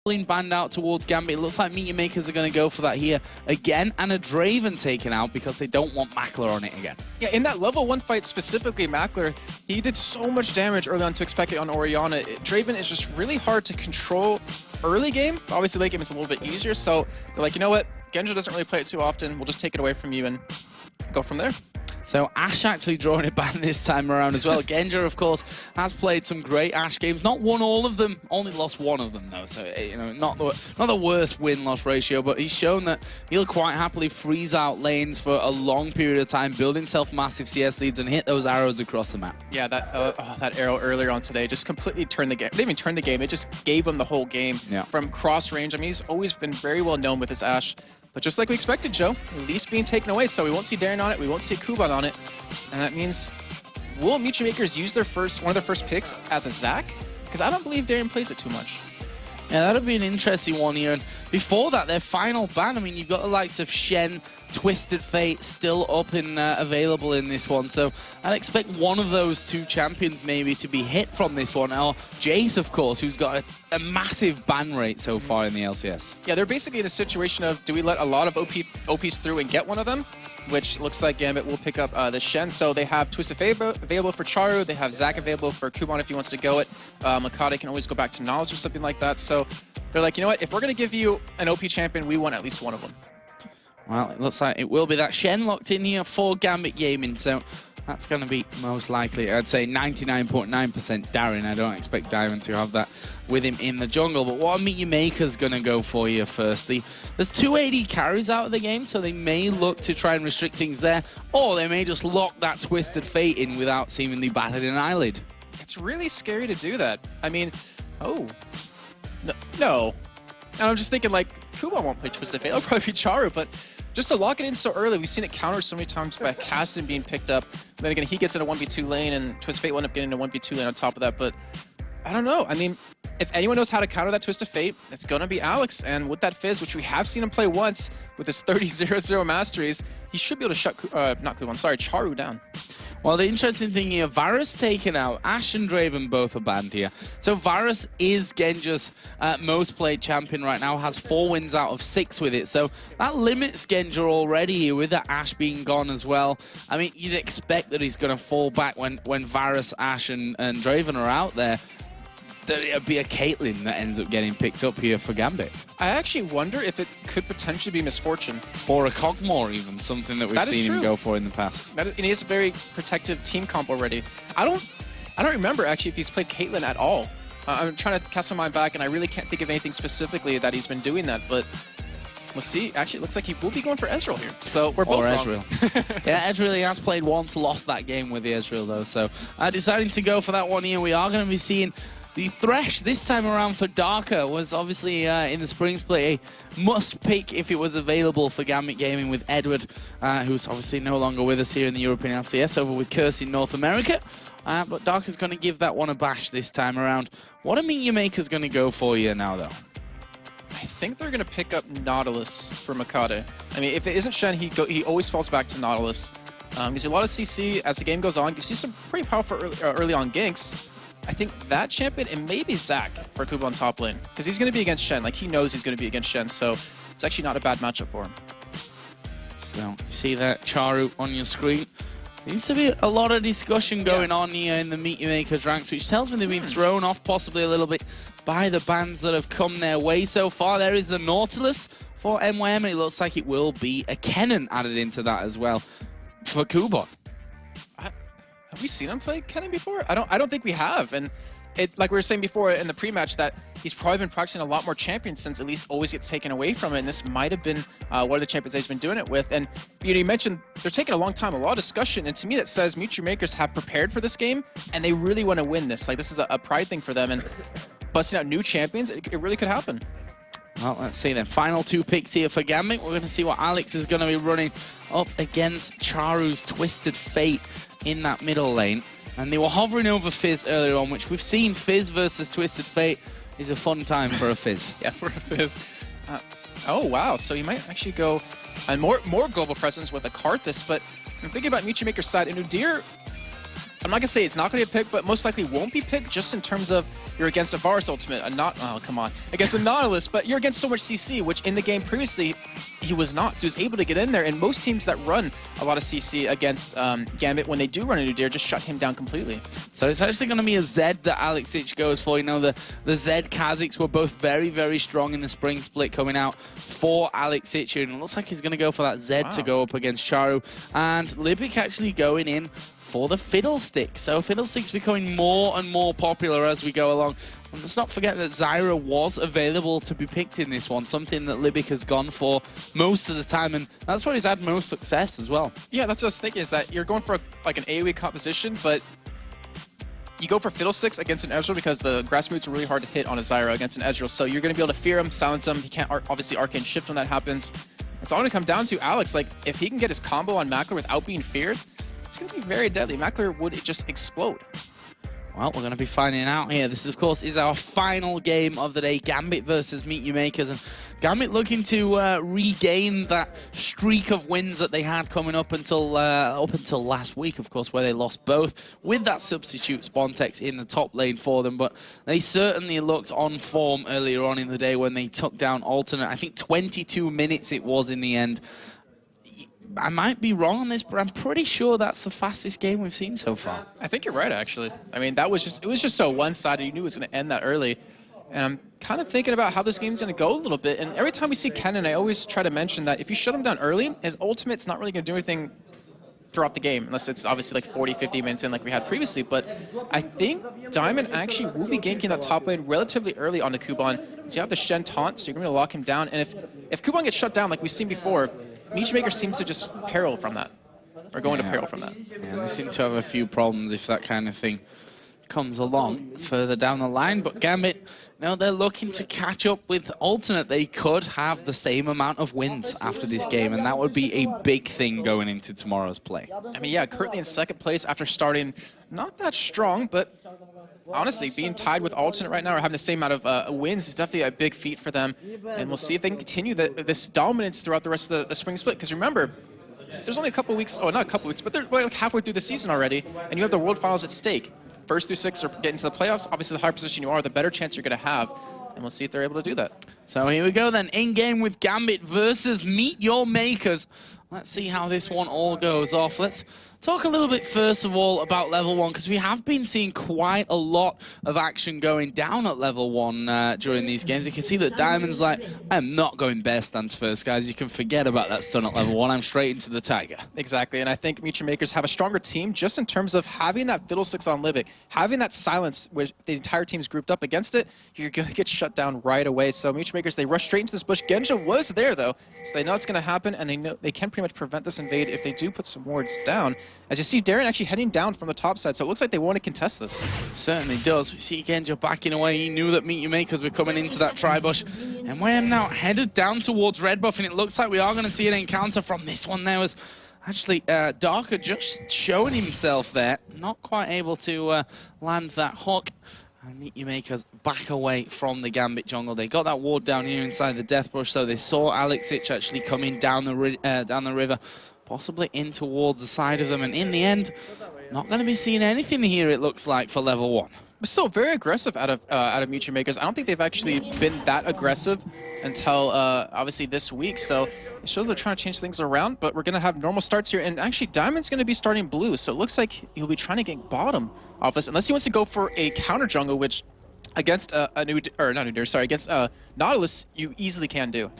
banned out towards Gambit. It looks like Meteor Makers are going to go for that here again, and a Draven taken out because they don't want Mackler on it again. Yeah, in that level 1 fight specifically, Mackler, he did so much damage early on to expect it on Orianna. Draven is just really hard to control early game. Obviously, late game it's a little bit easier, so they're like, you know what? Genja doesn't really play it too often. We'll just take it away from you and go from there. So Ashe actually drawing it back this time around as well. Genja, of course, has played some great Ashe games. Not won all of them, only lost one of them though. So you know, not the worst win-loss ratio, but he's shown that he'll quite happily freeze out lanes for a long period of time, build himself massive CS leads, and hit those arrows across the map. Yeah, that arrow earlier on today just completely turned the game. It didn't even turn the game; it just gave him the whole game from cross range. I mean, he's always been very well known with his Ashe. But just like we expected, Joe, at least being taken away, so we won't see Darren on it, we won't see Kuban on it, and that means, will Meteor Makers use one of their first picks as a Zac? Because I don't believe Darren plays it too much. Yeah, that'll be an interesting one here. And before that, their final ban, I mean, you've got the likes of Shen, Twisted Fate still up and available in this one. So I'd expect one of those two champions maybe to be hit from this one. Or Jace, of course, who's got a massive ban rate so far in the LCS. Yeah, they're basically in a situation of, do we let a lot of OPs through and get one of them? Which looks like Gambit will pick up the Shen. So they have Twisted Fate available for Charu. They have Zac available for Kuban if he wants to go it. Makade can always go back to Knowledge or something like that. So they're like, you know what? If we're going to give you an OP champion, we want at least one of them. Well, it looks like it will be that Shen locked in here for Gambit Gaming. So that's going to be most likely, I'd say 99.9% Darren. I don't expect Diamond to have that with him in the jungle. But what are Meteor Makers going to go for here firstly? There's 2 AD carries out of the game, so they may look to try and restrict things there. Or they may just lock that Twisted Fate in without seemingly batting an eyelid. It's really scary to do that. I mean, no. And I'm just thinking, like, Kuban won't play Twisted Fate. It'll probably be Charu, but just to lock it in so early, we've seen it countered so many times by Caston being picked up. Then again, he gets in a 1v2 lane, and Twisted Fate will end up getting a 1v2 lane on top of that. But I don't know. I mean, if anyone knows how to counter that Twisted Fate, it's going to be Alex. And with that Fizz, which we have seen him play once with his 30-0-0 masteries, he should be able to shut, Charu down. Well, the interesting thing here, Varus taken out. Ashe and Draven both are banned here. So Varus is Genja's most played champion right now, has 4 wins out of 6 with it. So that limits Genja already here with that Ashe being gone as well. I mean, you'd expect that he's going to fall back when Varus, Ashe and Draven are out there. That it'd be a Caitlyn that ends up getting picked up here for Gambit. I actually wonder if it could potentially be Misfortune. Or a Cogmore even, something that we've seen him go for in the past. And he has a very protective team comp already. I don't remember actually if he's played Caitlyn at all. I'm trying to cast my mind back and I really can't think of anything specifically that he's been doing that, but we'll see. Actually, it looks like he will be going for Ezreal here. So we're both wrong. Ezreal. Yeah, Ezreal, he has played once, lost that game with the Ezreal though. So deciding to go for that one here, we are going to be seeing the Thresh this time around for Darker. Was obviously in the spring split a must pick if it was available for Gambit Gaming with Edward, who's obviously no longer with us here in the European LCS, over with Curse in North America. But Darker's going to give that one a bash this time around. What are Meteor Makers going to go for here now, though? I think they're going to pick up Nautilus for Makade. I mean, if it isn't Shen, he always falls back to Nautilus. Gives you a lot of CC as the game goes on. Gives you some pretty powerful early on ganks. I think that champion and maybe Zac for Kuban top lane. Because he's going to be against Shen. Like, he knows he's going to be against Shen, so it's actually not a bad matchup for him. So, you see that Charu on your screen. There needs to be a lot of discussion going on here in the Meteor Makers ranks, which tells me they've been thrown off possibly a little bit by the bans that have come their way so far. There is the Nautilus for MYM, and it looks like it will be a Kennen added into that as well for Kuban. Have we seen him play Kennen before? I don't think we have. And like we were saying before in the pre-match, that he's probably been practicing a lot more champions since at least always gets taken away from it. And this might have been one of the champions that he's been doing it with. And you mentioned they're taking a long time, a lot of discussion. And to me, that says Meteor Makers have prepared for this game and they really want to win this. Like, this is a pride thing for them. And busting out new champions, it really could happen. Well, let's see then. Final 2 picks here for Gambit. We're going to see what Alex is going to be running up against Charu's Twisted Fate in that middle lane. And they were hovering over Fizz earlier on, which we've seen Fizz versus Twisted Fate is a fun time for a Fizz. Yeah, for a Fizz. Oh, wow. So you might actually go and more global presence with a Karthus, but I'm thinking about Meteor Maker's side. And Udyr I'm not going to say it's not going to be picked, but most likely won't be picked just in terms of you're against a Varus ultimate, against a Nautilus, but you're against so much CC, which in the game previously, he was not. So he was able to get in there, and most teams that run a lot of CC against Gambit, when they do run into Udyr, just shut him down completely. So it's actually going to be a Zed that Alexic goes for. You know, the Zed Kha'Zix were both very, very strong in the spring split coming out for Alexic, and it looks like he's going to go for that Zed to go up against Charu. And Libic actually going in for the Fiddlestick. So Fiddlestick's becoming more and more popular as we go along. And let's not forget that Zyra was available to be picked in this one, something that Libic has gone for most of the time, and that's where he's had most success as well. Yeah, that's what I was thinking, is that you're going for like an AoE composition, but you go for Fiddlesticks against an Ezreal because the grass roots are really hard to hit on a Zyra against an Ezreal, so you're going to be able to fear him, silence him. He can't obviously Arcane Shift when that happens. It's all going to come down to Alex. Like, if he can get his combo on Mackler without being feared, it's going to be very deadly. Mackler would just explode. Well, we're going to be finding out here. This, of course, is our final game of the day, Gambit versus Meet Your Makers. And Gambit looking to regain that streak of wins that they had coming up until last week, of course, where they lost both with that substitute Spontex in the top lane for them. But they certainly looked on form earlier on in the day when they took down Alternate. I think 22 minutes it was in the end. I might be wrong on this, but I'm pretty sure that's the fastest game we've seen so far. I think you're right, actually. I mean, it was just so one-sided. You knew it was going to end that early. And I'm kind of thinking about how this game's going to go a little bit. And every time we see Kennen, I always try to mention that if you shut him down early, his ultimate's not really going to do anything throughout the game, unless it's obviously like 40, 50 minutes in like we had previously. But I think Diamond actually will be ganking that top lane relatively early onto Kuban. So you have the Shen taunt, so you're going to lock him down. And if Kuban gets shut down like we've seen before, Meet Your Maker seems to just peril from that, or go into peril from that. Yeah, they seem to have a few problems if that kind of thing comes along further down the line. But Gambit, now they're looking to catch up with Alternate. They could have the same amount of wins after this game, and that would be a big thing going into tomorrow's play. I mean, yeah, currently in second place after starting not that strong, but honestly, being tied with Alternate right now or having the same amount of wins is definitely a big feat for them. And we'll see if they can continue this dominance throughout the rest of the spring split. Because remember, there's only a couple weeks, oh, not a couple weeks, but they're like halfway through the season already, and you have the World Finals at stake. First through 6 are getting to the playoffs. Obviously, the higher position you are, the better chance you're going to have. And we'll see if they're able to do that. So here we go then, in-game with Gambit versus Meet Your Makers. Let's see how this one all goes off. Let's talk a little bit first of all about level 1, because we have been seeing quite a lot of action going down at level 1 during these games. You can see that Diamond's like, I'm not going bear stance first, guys. You can forget about that stun at level 1. I'm straight into the Tiger. Exactly, and I think Meet Your Makers have a stronger team just in terms of having that Fiddlesticks on Libic, having that silence where the entire team's grouped up against it. You're going to get shut down right away. So Meet Your Makers, they rush straight into this bush. Genja was there, though, so they know it's going to happen, and they know they can pretty much prevent this invade if they do put some wards down. As you see, Darren actually heading down from the top side, so it looks like they want to contest this. Certainly does. We see Genja backing away. He knew that Meet Your Makers were coming into that tri-bush. MYM now headed down towards red buff, and it looks like we are going to see an encounter from this one. There was actually Darker just showing himself there, not quite able to land that hook. And Meet Your Makers back away from the Gambit jungle. They got that ward down here inside the death bush, so they saw Alexic actually coming down the river, possibly in towards the side of them, and in the end, not going to be seeing anything here, it looks like, for level 1. But still very aggressive out of Meet Your Makers. I don't think they've actually been that aggressive until obviously this week, so it shows they're trying to change things around, but we're going to have normal starts here, and actually Diamond's going to be starting blue, so it looks like he'll be trying to get bottom off this, unless he wants to go for a counter jungle, which against against Nautilus, you easily can do.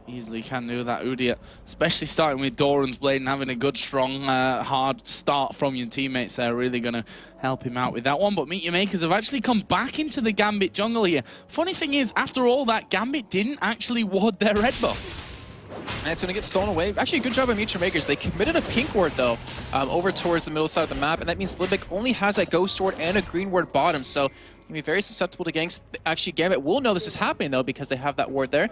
Easily can do that, Udyr, especially starting with Doran's Blade and having a good, strong, hard start from your teammates there, really going to help him out with that one. But Meet Your Makers have actually come back into the Gambit jungle here. Funny thing is, after all that, Gambit didn't actually ward their red buff. And it's going to get stolen away. Actually, a good job by Meet Your Makers. They committed a pink ward, though, over towards the middle side of the map, and that means Libic only has a ghost ward and a green ward bottom, so going to be very susceptible to ganks. Actually, Gambit will know this is happening, though, because they have that ward there.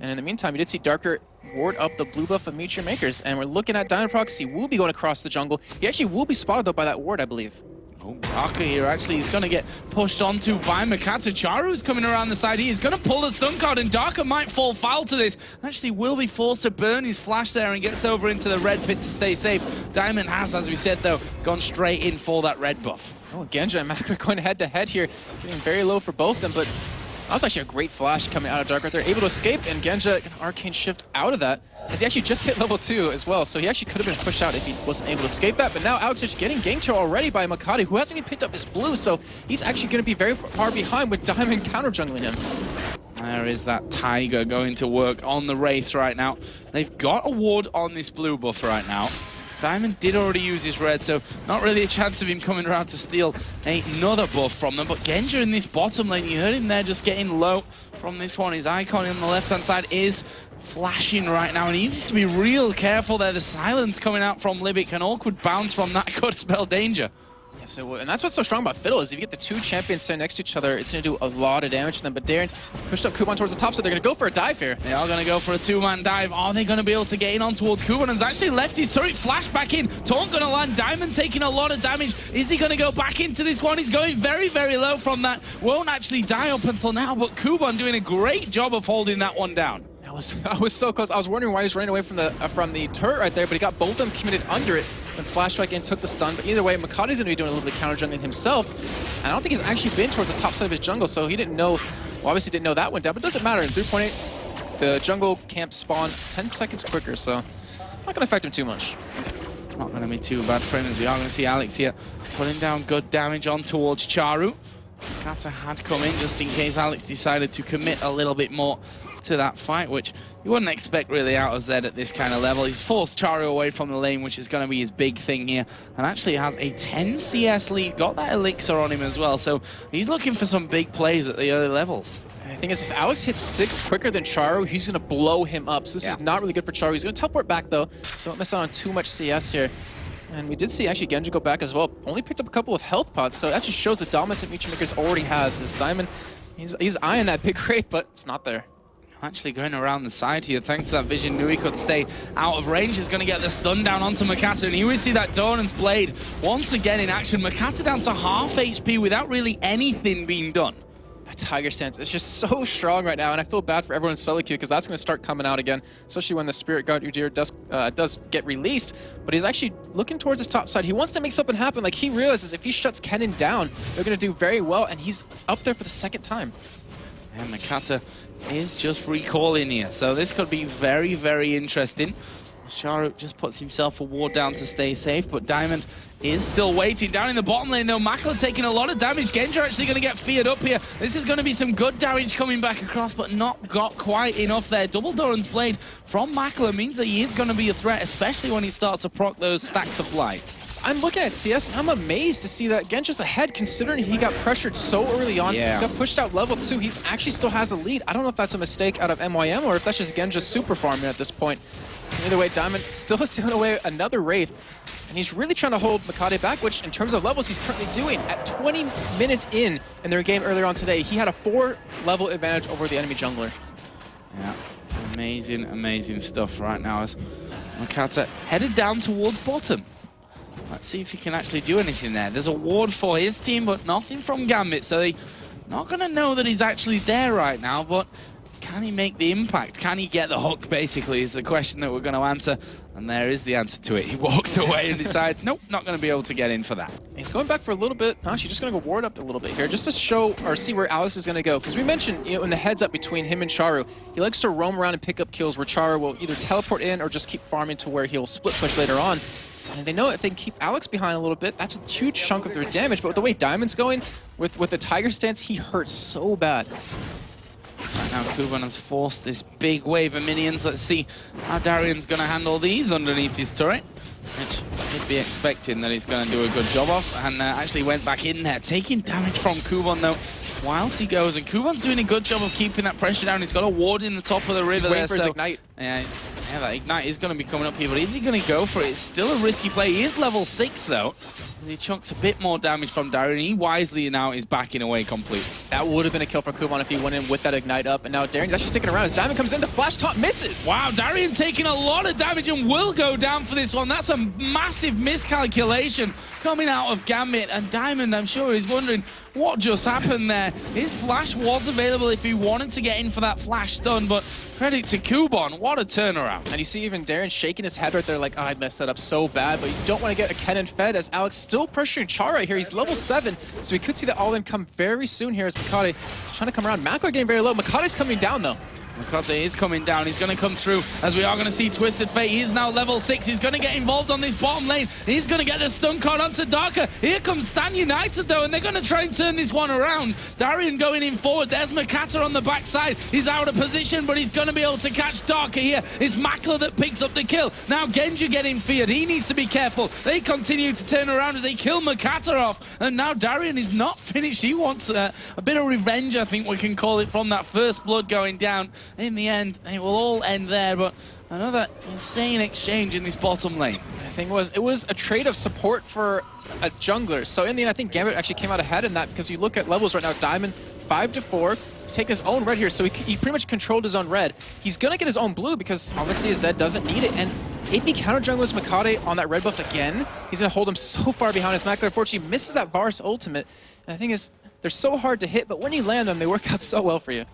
And in the meantime, you did see Darker ward up the blue buff of Meet Your Makers, and we're looking at Diamond Proxy will be going across the jungle. He actually will be spotted, though, by that ward, I believe. Oh, Darker here, actually, he's going to get pushed onto by Makata. Charu's coming around the side. He's going to pull the stun card, and Darker might fall foul to this. Actually, will be forced to burn his flash there and gets over into the red pit to stay safe. Diamond has, as we said, though, gone straight in for that red buff. Oh, Genja and Makler going head-to-head here, getting very low for both of them, but that was actually a great flash coming out of Dark right there, able to escape, and Genja an arcane shift out of that, as he actually just hit level 2 as well, so he actually could have been pushed out if he wasn't able to escape that, but now Alex is getting ganked already by Makati, who hasn't even picked up his blue, so he's actually going to be very far behind with Diamond counter-jungling him. There is that Tiger going to work on the Wraiths right now. They've got a ward on this blue buff right now. Diamond did already use his red, so not really a chance of him coming around to steal another buff from them. But Genja in this bottom lane, you heard him there just getting low from this one. His icon on the left-hand side is flashing right now, and he needs to be real careful there. The silence coming out from Libic, an awkward bounce from that could spell danger. Yes, it would. And that's what's so strong about Fiddle, is if you get the two champions standing next to each other, it's going to do a lot of damage to them. But Darren pushed up Kuban towards the top, so they're going to go for a dive here. They are going to go for a two-man dive. Are they going to be able to get in on towards Kuban? Has actually left his turret, flash back in. Taunt going to land. Diamond taking a lot of damage. Is he going to go back into this one? He's going very, very low from that. Won't actually die up until now, but Kuban doing a great job of holding that one down. I was so close. I was wondering why he was running away from the turret right there, but he got both of them committed under it. Then flashed back in, took the stun. But either way, Makati's going to be doing a little bit of counter jungling himself. And I don't think he's actually been towards the top side of his jungle, so he didn't know. Well, obviously didn't know that went down, but it doesn't matter. In 3.8, the jungle camp spawn 10 seconds quicker, so not going to affect him too much. Not going to be too bad for him, as we are going to see Alex here putting down good damage on towards Charu. Kata had come in just in case Alex decided to commit a little bit more to that fight, which you wouldn't expect really out of Zed at this kind of level. He's forced Charu away from the lane, which is going to be his big thing here, and actually has a 10 CS lead, got that elixir on him as well, so he's looking for some big plays at the early levels. The thing is, if Alex hits 6 quicker than Charu, he's going to blow him up, so this is not really good for Charu. He's going to teleport back though, so don't miss out on too much CS here. And we did see actually Genja go back as well, only picked up a couple of health pots, so it actually shows the dominance that Mutual Makers already has. His Diamond, he's eyeing that big wraith, but it's not there. Actually going around the side here, thanks to that vision, knew he could stay out of range. He's going to get the stun down onto Makata, and here we see that Doran's Blade once again in action. Makata down to half HP without really anything being done. That Tiger stance is just so strong right now, and I feel bad for everyone's solo queue because that's going to start coming out again, especially when the Spirit Guard Udyr does get released. But he's actually looking towards his top side. He wants to make something happen. Like, he realizes if he shuts Kennen down, they're going to do very well, and he's up there for the second time. And Makata is just recalling here, so this could be very, very interesting. Charu just puts himself a ward down to stay safe, but Diamond is still waiting. Down in the bottom lane, though, Makla taking a lot of damage. Genja actually going to get feared up here. This is going to be some good damage coming back across, but not got quite enough there. Double Doran's Blade from Makla means that he is going to be a threat, especially when he starts to proc those stacks of light. I'm looking at CS and I'm amazed to see that Genja's ahead, considering he got pressured so early on. Yeah. He got pushed out level 2. He's actually still has a lead. I don't know if that's a mistake out of MYM or if that's just Genja super farming at this point. Either way, Diamond still stealing away another Wraith, and he's really trying to hold Makade back, which in terms of levels he's currently doing. At 20 minutes in their game earlier on today, he had a 4-level advantage over the enemy jungler. Yeah, amazing, amazing stuff right now as Makata headed down towards bottom. Let's see if he can actually do anything there. There's a ward for his team, but nothing from Gambit, so they're not going to know that he's actually there right now, but can he make the impact? Can he get the hook, basically, is the question that we're going to answer. And there is the answer to it. He walks away and decides, nope, not going to be able to get in for that. He's going back for a little bit. Actually, just going to go ward up a little bit here, just to show or see where Alex is going to go. Because we mentioned, you know, in the heads up between him and Charu, he likes to roam around and pick up kills where Charu will either teleport in or just keep farming to where he'll split push later on. And they know if they can keep Alex behind a little bit, that's a huge chunk of their damage. But with the way Diamond's going, with the Tiger stance, he hurts so bad. Right now, Kuban has forced this big wave of minions. Let's see how Darian's going to handle these underneath his turret, which you'd be expecting that he's going to do a good job of. And actually went back in there, taking damage from Kuban, though, whilst he goes. And Kuban's doing a good job of keeping that pressure down. He's got a ward in the top of the river. He's waiting for his Ignite. Yeah, that Ignite is going to be coming up here, but is he going to go for it? It's still a risky play. He is level 6, though. He chunks a bit more damage from Darian. He wisely now is backing away completely. That would have been a kill for Kuban if he went in with that Ignite up. And now Darian's actually sticking around as Diamond comes in. The flash top misses. Wow, Darian taking a lot of damage and will go down for this one. That's a massive miscalculation coming out of Gambit. And Diamond, I'm sure, is wondering what just happened there. His flash was available if he wanted to get in for that flash stun, but credit to Kuban, what a turnaround. And you see even Darian shaking his head right there like, oh, I messed that up so bad, but you don't want to get a cannon fed as Alex still pressuring Char right here. He's level 7, so we could see the all-in come very soon here as Makate is trying to come around. Makler getting very low. Makate's coming down though. Makate is coming down. He's going to come through as we are going to see Twisted Fate. He is now level 6. He's going to get involved on this bottom lane. He's going to get the stun card onto Darker. Here comes Stan United though, and they're going to try and turn this one around. Darian going in forward. There's Makata on the backside. He's out of position, but he's going to be able to catch Darker here. It's Makler that picks up the kill. Now Genji getting feared. He needs to be careful. They continue to turn around as they kill Makata off. And now Darian is not finished. He wants a bit of revenge, I think we can call it, from that first blood going down. In the end, it will all end there, but another insane exchange in this bottom lane. The thing was, it was a trade of support for a jungler. So in the end, I think Gambit actually came out ahead in that because you look at levels right now, Diamond 5-4. He's taking his own red here, so he pretty much controlled his own red. He's going to get his own blue because obviously his Zed doesn't need it. And if he counter jungles Makate on that red buff again, he's going to hold him so far behind. His Makler unfortunately misses that Varus ultimate. And the thing is, they're so hard to hit, but when you land them, they work out so well for you.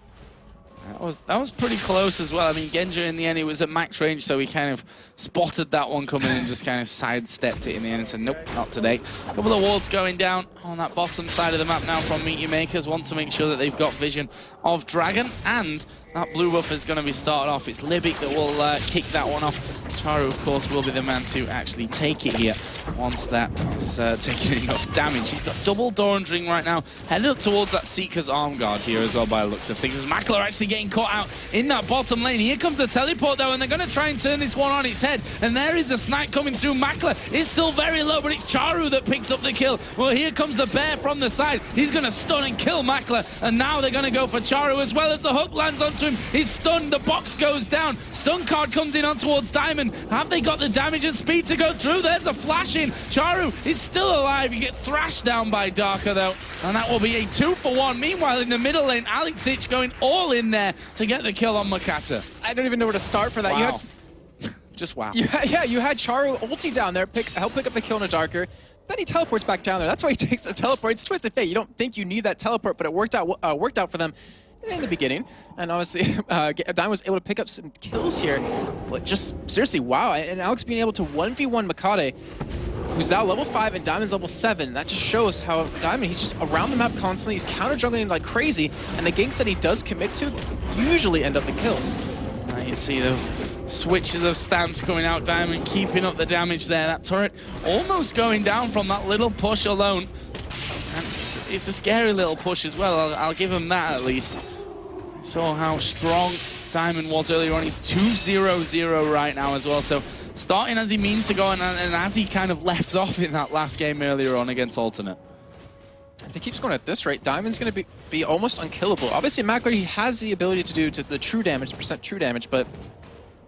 That was pretty close as well. I mean, Genji in the end, he was at max range, so he kind of spotted that one coming and just kind of sidestepped it in the end and said, nope, not today. A couple of wards going down on that bottom side of the map now from Meteor Makers. Want to make sure that they've got vision of Dragon, and that blue buff is going to be started off. It's Libic that will kick that one off. Charu, of course, will be the man to actually take it here once that is taking enough damage. He's got double Doran's Ring right now, headed up towards that Seeker's Arm Guard here as well by the looks of things. As Makler actually getting caught out in that bottom lane. Here comes the teleport though, and they're going to try and turn this one on its head. And there is a snipe coming through. Makler is still very low, but it's Charu that picks up the kill. Well, here comes the bear from the side. He's going to stun and kill Makler, and now they're going to go for Charu as well as the hook lands onto him. He's stunned, the box goes down. Stun card comes in on towards Diamond. Have they got the damage and speed to go through? There's a flash in. Charu is still alive. He gets thrashed down by Darker though, and that will be a 2-for-1. Meanwhile, in the middle lane, Alexic going all in there to get the kill on Makata. I don't even know where to start for that. Wow. Just wow. You had Charu ulti down there, help pick up the kill on a Darker. Then he teleports back down there. That's why he takes the teleport. It's Twisted Fate. You don't think you need that teleport, but it worked out for them in the beginning. And obviously, Diamond was able to pick up some kills here. But just seriously, wow. And Alex being able to 1v1 Makate, who's now level 5 and Diamond's level 7. That just shows how Diamond, he's just around the map constantly. He's counter juggling like crazy. And the ganks that he does commit to usually end up in kills. Now you see those switches of stance coming out. Diamond keeping up the damage there. That turret almost going down from that little push alone. And it's a scary little push as well. I'll give him that at least. Saw how strong Diamond was earlier on. He's 2-0-0 right now as well. So starting as he means to go and as he kind of left off in that last game earlier on against Alternate. If he keeps going at this rate, Diamond's going to be almost unkillable. Obviously, Makler, he has the ability to do the true damage, percent true damage, but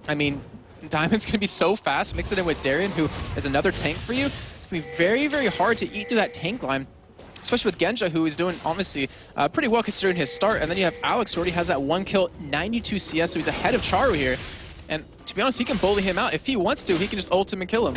I mean, Diamond's going to be so fast. Mix it in with Darian, who is another tank for you. It's going to be very, very hard to eat through that tank line. Especially with Genja, who is doing, honestly, pretty well considering his start. And then you have Alex, who already has that 1 kill, 92 CS, so he's ahead of Charu here. And to be honest, he can bully him out. If he wants to, he can just ult him and kill him.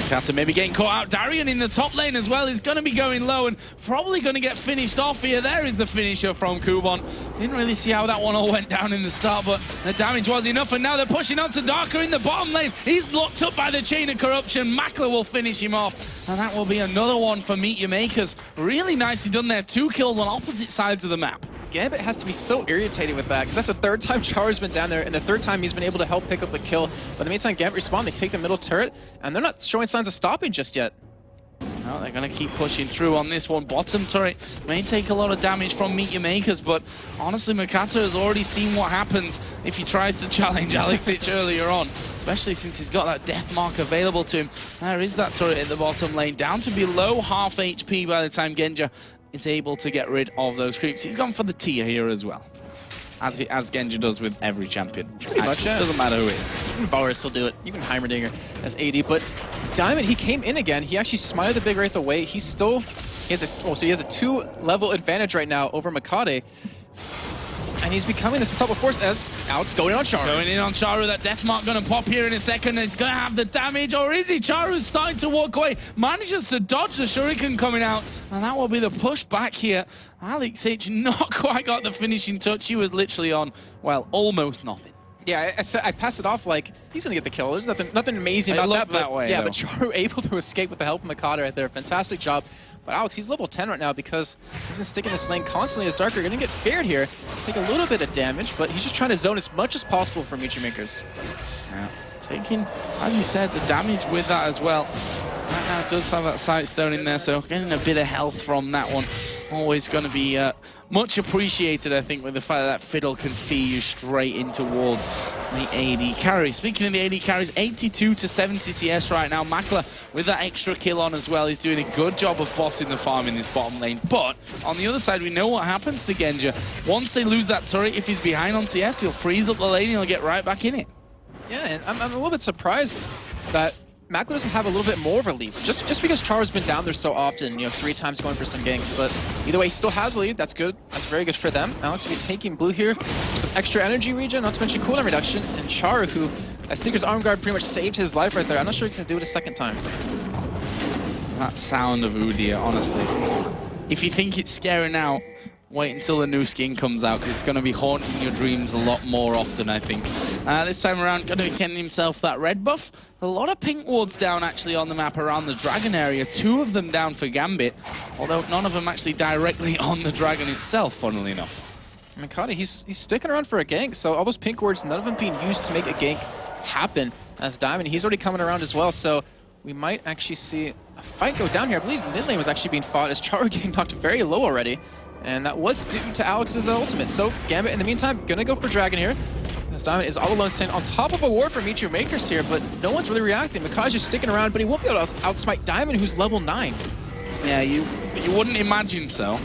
Makata maybe getting caught out. Darian in the top lane as well is going to be going low and probably going to get finished off here. There is the finisher from Kuban. Didn't really see how that one all went down in the start, but the damage was enough, and now they're pushing on to Darker in the bottom lane. He's locked up by the chain of corruption. Makler will finish him off, and that will be another one for Meteor Makers. Really nicely done there. 2 kills on opposite sides of the map. Gambit has to be so irritated with that, because that's the 3rd time Charu's been down there, and the 3rd time he's been able to help pick up the kill. But in the meantime, Gambit respawn, they take the middle turret, and they're not showing signs of stopping just yet. No, they're going to keep pushing through on this one. Bottom turret may take a lot of damage from Meteor Makers, but honestly, Makata has already seen what happens if he tries to challenge Alexic earlier on, especially since he's got that death mark available to him. There is that turret in the bottom lane, down to below half HP by the time Genja is able to get rid of those creeps. He's gone for the tier here as well, as Genja does with every champion. Pretty much, yeah. Doesn't matter who it is. You can Varus still do it. You can Heimerdinger as AD, but Diamond, he came in again. He actually smited the Big Wraith away. He has a 2-level advantage right now over Makade. And he's becoming this top of force as Alex going on Charu. Going in on Charu, that death mark going to pop here in a second. He's going to have the damage, or is he? Charu's starting to walk away. Manages to dodge the shuriken coming out, and that will be the push back here. Alex H not quite got the finishing touch. He was literally on, well, almost nothing. Yeah, I passed it off like he's gonna get the kill. There's nothing amazing about that. Way, yeah, though. but Charu able to escape with the help of Makade right there. Fantastic job. But Alex, he's level 10 right now because he's been sticking this lane constantly as Darker. Gonna get feared here. Take a little bit of damage, but he's just trying to zone as much as possible for Michi Makers. Yeah, taking, as you said, the damage with that as well. Right now it does have that sight stone in there, so getting a bit of health from that one. Always going to be much appreciated, I think, with the fact that Fiddle can feed you straight in towards the AD carry. Speaking of the AD carries, 82 to 70 CS right now. Makler with that extra kill on as well. He's doing a good job of bossing the farm in this bottom lane. But on the other side, we know what happens to Genja. Once they lose that turret, if he's behind on CS, he'll freeze up the lane and he'll get right back in it. Yeah, and I'm a little bit surprised that Makler doesn't have a little bit more of a lead, just because Charu's been down there so often, 3 times going for some ganks. But either way, he still has a lead. That's good. That's very good for them. Alex will be taking blue here, some extra energy regen, not to mention cooldown reduction. And Charu, who, as Seeker's arm guard pretty much saved his life right there. I'm not sure he's going to do it a second time. That sound of Udyr, honestly. If you think it's scary now, wait until the new skin comes out, because it's going to be haunting your dreams a lot more often, I think. This time around, going to be getting himself that red buff. A lot of pink wards down, actually, on the map around the dragon area. 2 of them down for Gambit, although none of them actually directly on the dragon itself, funnily enough. Makade, he's sticking around for a gank, so all those pink wards, none of them being used to make a gank happen. As Diamond, he's already coming around as well, so we might actually see a fight go down here. I believe mid lane was actually being fought as Charu getting knocked very low already. And that was due to Alex's ultimate. So Gambit, in the meantime, gonna go for Dragon here. As Diamond is all alone, standing on top of a ward for Michi Makers here, but no one's really reacting. Makade's just sticking around, but he won't be able to outsmite Diamond, who's level 9. Yeah, you wouldn't imagine so.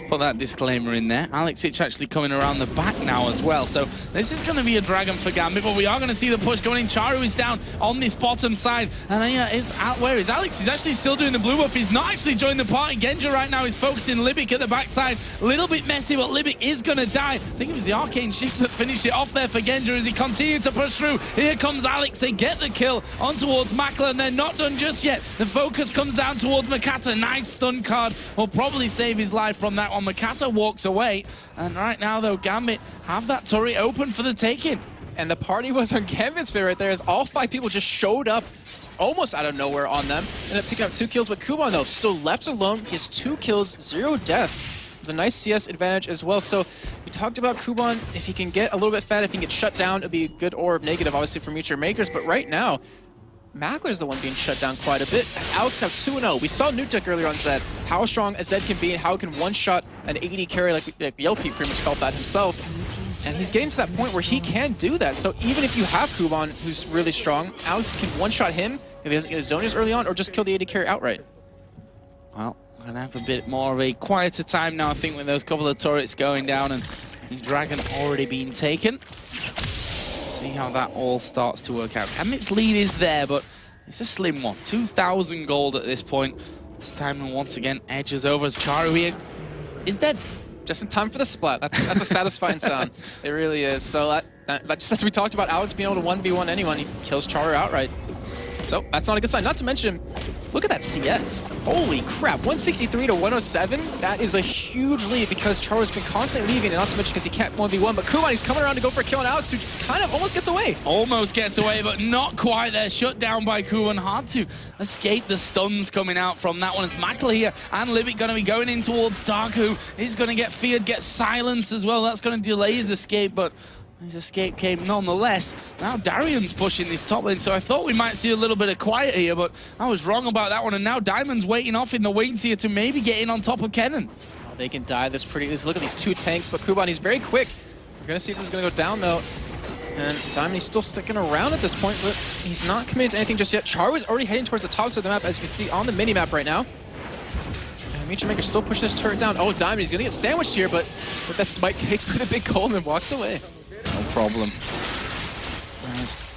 Put that disclaimer in there. Alex Hitch actually coming around the back now as well. So this is going to be a dragon for Gambit, but we are going to see the push going in. Charu is down on this bottom side. And then where is Alex? He's actually still doing the blue buff. He's not actually joined the party. Genja right now is focusing Libic at the backside. A little bit messy, but Libic is going to die. I think it was the arcane shift that finished it off there for Genja as he continued to push through. Here comes Alex. They get the kill on towards Makler, and they're not done just yet. The focus comes down towards Makata. Nice stun card. Will probably save his life from that one. Makata walks away, and right now though Gambit have that turret open for the taking. And the party was on Gambit's favor right there as all 5 people just showed up almost out of nowhere on them. Ended up picking up 2 kills, but Kuban though still left alone. He has 2 kills, 0 deaths. With a nice CS advantage as well. So we talked about Kuban. If he can get a little bit fat, if he can get shut down, it'd be a good orb negative obviously for Michi Makers. But right now, Makler's the one being shut down quite a bit, as Alex have 2-0. We saw Nutek earlier on Zed, how strong a Zed can be and how it can one-shot an AD carry like Yelpy pretty much felt that himself. And he's getting to that point where he can do that. So even if you have Kuban, who's really strong, Alex can one-shot him if he doesn't get his zonias early on, or just kill the AD carry outright. Well, we're going to have a bit more of a quieter time now, I think, with those couple of turrets going down and the dragon already being taken. See how that all starts to work out. Gambit's lead is there, but it's a slim one. 2,000 gold at this point. Diamond once again edges over as Charu here is dead. Just in time for the splat. That's a satisfying sound. It really is. So that just as we talked about Alex being able to 1v1 anyone, he kills Charu outright. So that's not a good sign. Not to mention, look at that CS. Holy crap, 163 to 107. That is a huge lead because Charu's been constantly leaving, and not to mention because he can't 1v1. But Kuban, he's coming around to go for a kill on Alex, who kind of almost gets away. Almost gets away, but not quite there. Shut down by Kuban. Hard to escape the stuns coming out from that one. It's Makler here and Libic going to be going in towards Dark, who is going to get feared, get silenced as well. That's going to delay his escape, but his escape came nonetheless. Now Darian's pushing this top lane, so I thought we might see a little bit of quiet here, but I was wrong about that one. And now Diamond's waiting off in the wings here to maybe get in on top of Kennen. Oh, they can die this pretty easily. Look at these 2 tanks, but Kuban, he's very quick. We're going to see if this is going to go down, though. And Diamond, he's still sticking around at this point, but he's not committed to anything just yet. Charu is already heading towards the top side of the map, as you can see on the mini-map right now. And Michi Maker still pushing this turret down. Oh, Diamond, he's going to get sandwiched here, but with that smite takes with a big cold and walks away. No problem.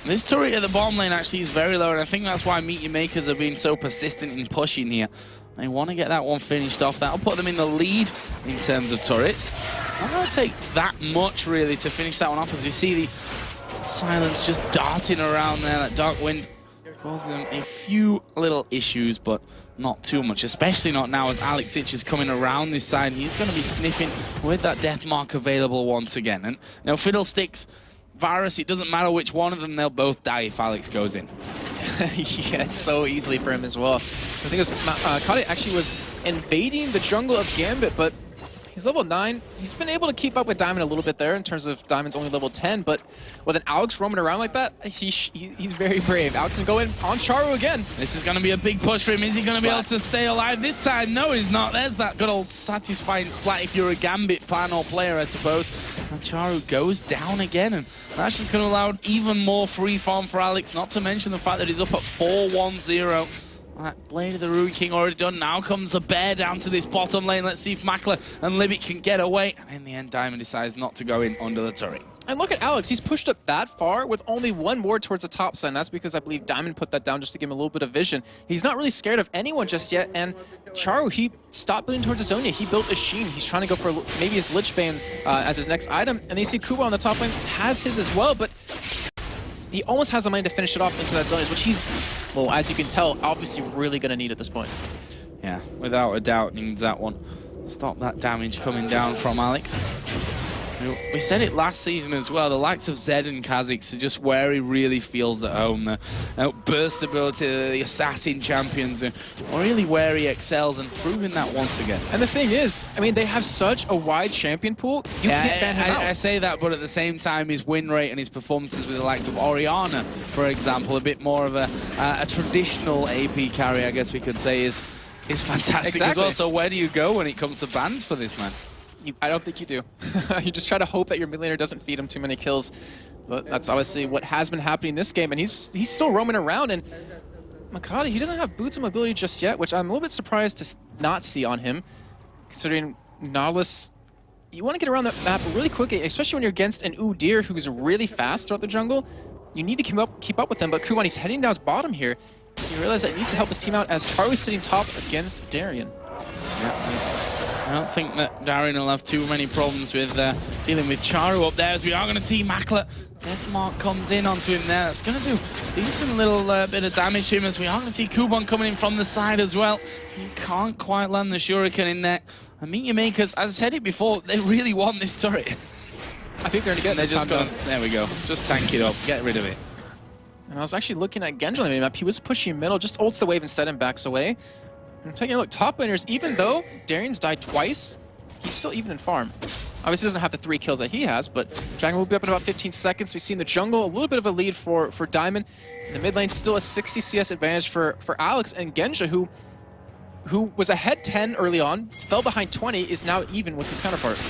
This turret at the bottom lane actually is very low, and I think that's why Makers have been so persistent in pushing here. They want to get that one finished off. That'll put them in the lead in terms of turrets. Not going to take that much, really, to finish that one off, as we see the Silence just darting around there. That Dark Wind causing them a few little issues, but not too much, especially not now as Alex Ich is coming around this side. He's going to be sniffing with that death mark available once again. And, you know, Fiddlesticks, Varus, it doesn't matter which one of them, they'll both die if Alex goes in. Yeah, so easily for him as well. I think it was Kade actually was invading the jungle of Gambit, but he's level 9. He's been able to keep up with Diamond a little bit there in terms of Diamond's only level 10, but with an Alex roaming around like that, he's very brave. Alex can go in on Charu again. This is going to be a big push for him. Is he going to be able to stay alive this time? No, he's not. There's that good old satisfying splat if you're a Gambit fan or player, I suppose. And Charu goes down again, and that's just going to allow even more free farm for Alex, not to mention the fact that he's up at 4-1-0. That Blade of the Ruin King already done. Now comes the bear down to this bottom lane. Let's see if Makler and Libik can get away. And in the end, Diamond decides not to go in under the turret. And look at Alex. He's pushed up that far with only one ward towards the top side. And that's because I believe Diamond put that down just to give him a little bit of vision. He's not really scared of anyone just yet. And Charu, he stopped building towards his Zonia. He built a Sheen. He's trying to go for maybe his Lich Bane as his next item. And then you see Kuba on the top lane has his as well. But he almost has the money to finish it off into that Zonias, which he's, well, as you can tell, obviously really going to need at this point. Yeah, without a doubt needs that one. Stop that damage coming down from Alex. We said it last season as well, the likes of Zed and Kha'Zix are just where he really feels at home. The outburst ability, the assassin champions, are really where he excels, and proving that once again. And the thing is, I mean, they have such a wide champion pool, you can't ban him out. I say that, but at the same time, his win rate and his performances with the likes of Orianna, for example, a bit more of a traditional AP carry, I guess we could say, is fantastic as well. So where do you go when it comes to bans for this man? I don't think you do. You just try to hope that your mid laner doesn't feed him too many kills. But that's obviously what has been happening this game, and he's still roaming around. And Makade, he doesn't have boots of mobility just yet, which I'm a little bit surprised to not see on him, considering Nautilus. You want to get around that map really quickly, especially when you're against an Udyr who's really fast throughout the jungle. You need to keep up with them, but Kuban, he's heading down his bottom here. You realize that he needs to help his team out as Charu's sitting top against Darien. Yeah. I don't think that Darien will have too many problems with dealing with Charu up there, as we are going to see Makler. Deathmark comes in onto him there. That's going to do a decent little bit of damage to him, as we are going to see Kuban coming in from the side as well. He can't quite land the Shuriken in there. And Makers, as I said it before, they really want this turret. I think they're going to get this time done. There we go. Just tank it up. Get rid of it. And I was actually looking at Genji on the map. He was pushing middle, just ults the wave instead and backs away. I'm taking a look, top laners, even though Darien's died twice, he's still even in farm. Obviously doesn't have the 3 kills that he has, but Dragon will be up in about 15 seconds. We see in the jungle a little bit of a lead for Diamond. In the mid lane, still a 60 CS advantage for Alex, and Genji, who was ahead 10 early on, fell behind 20, is now even with his counterpart.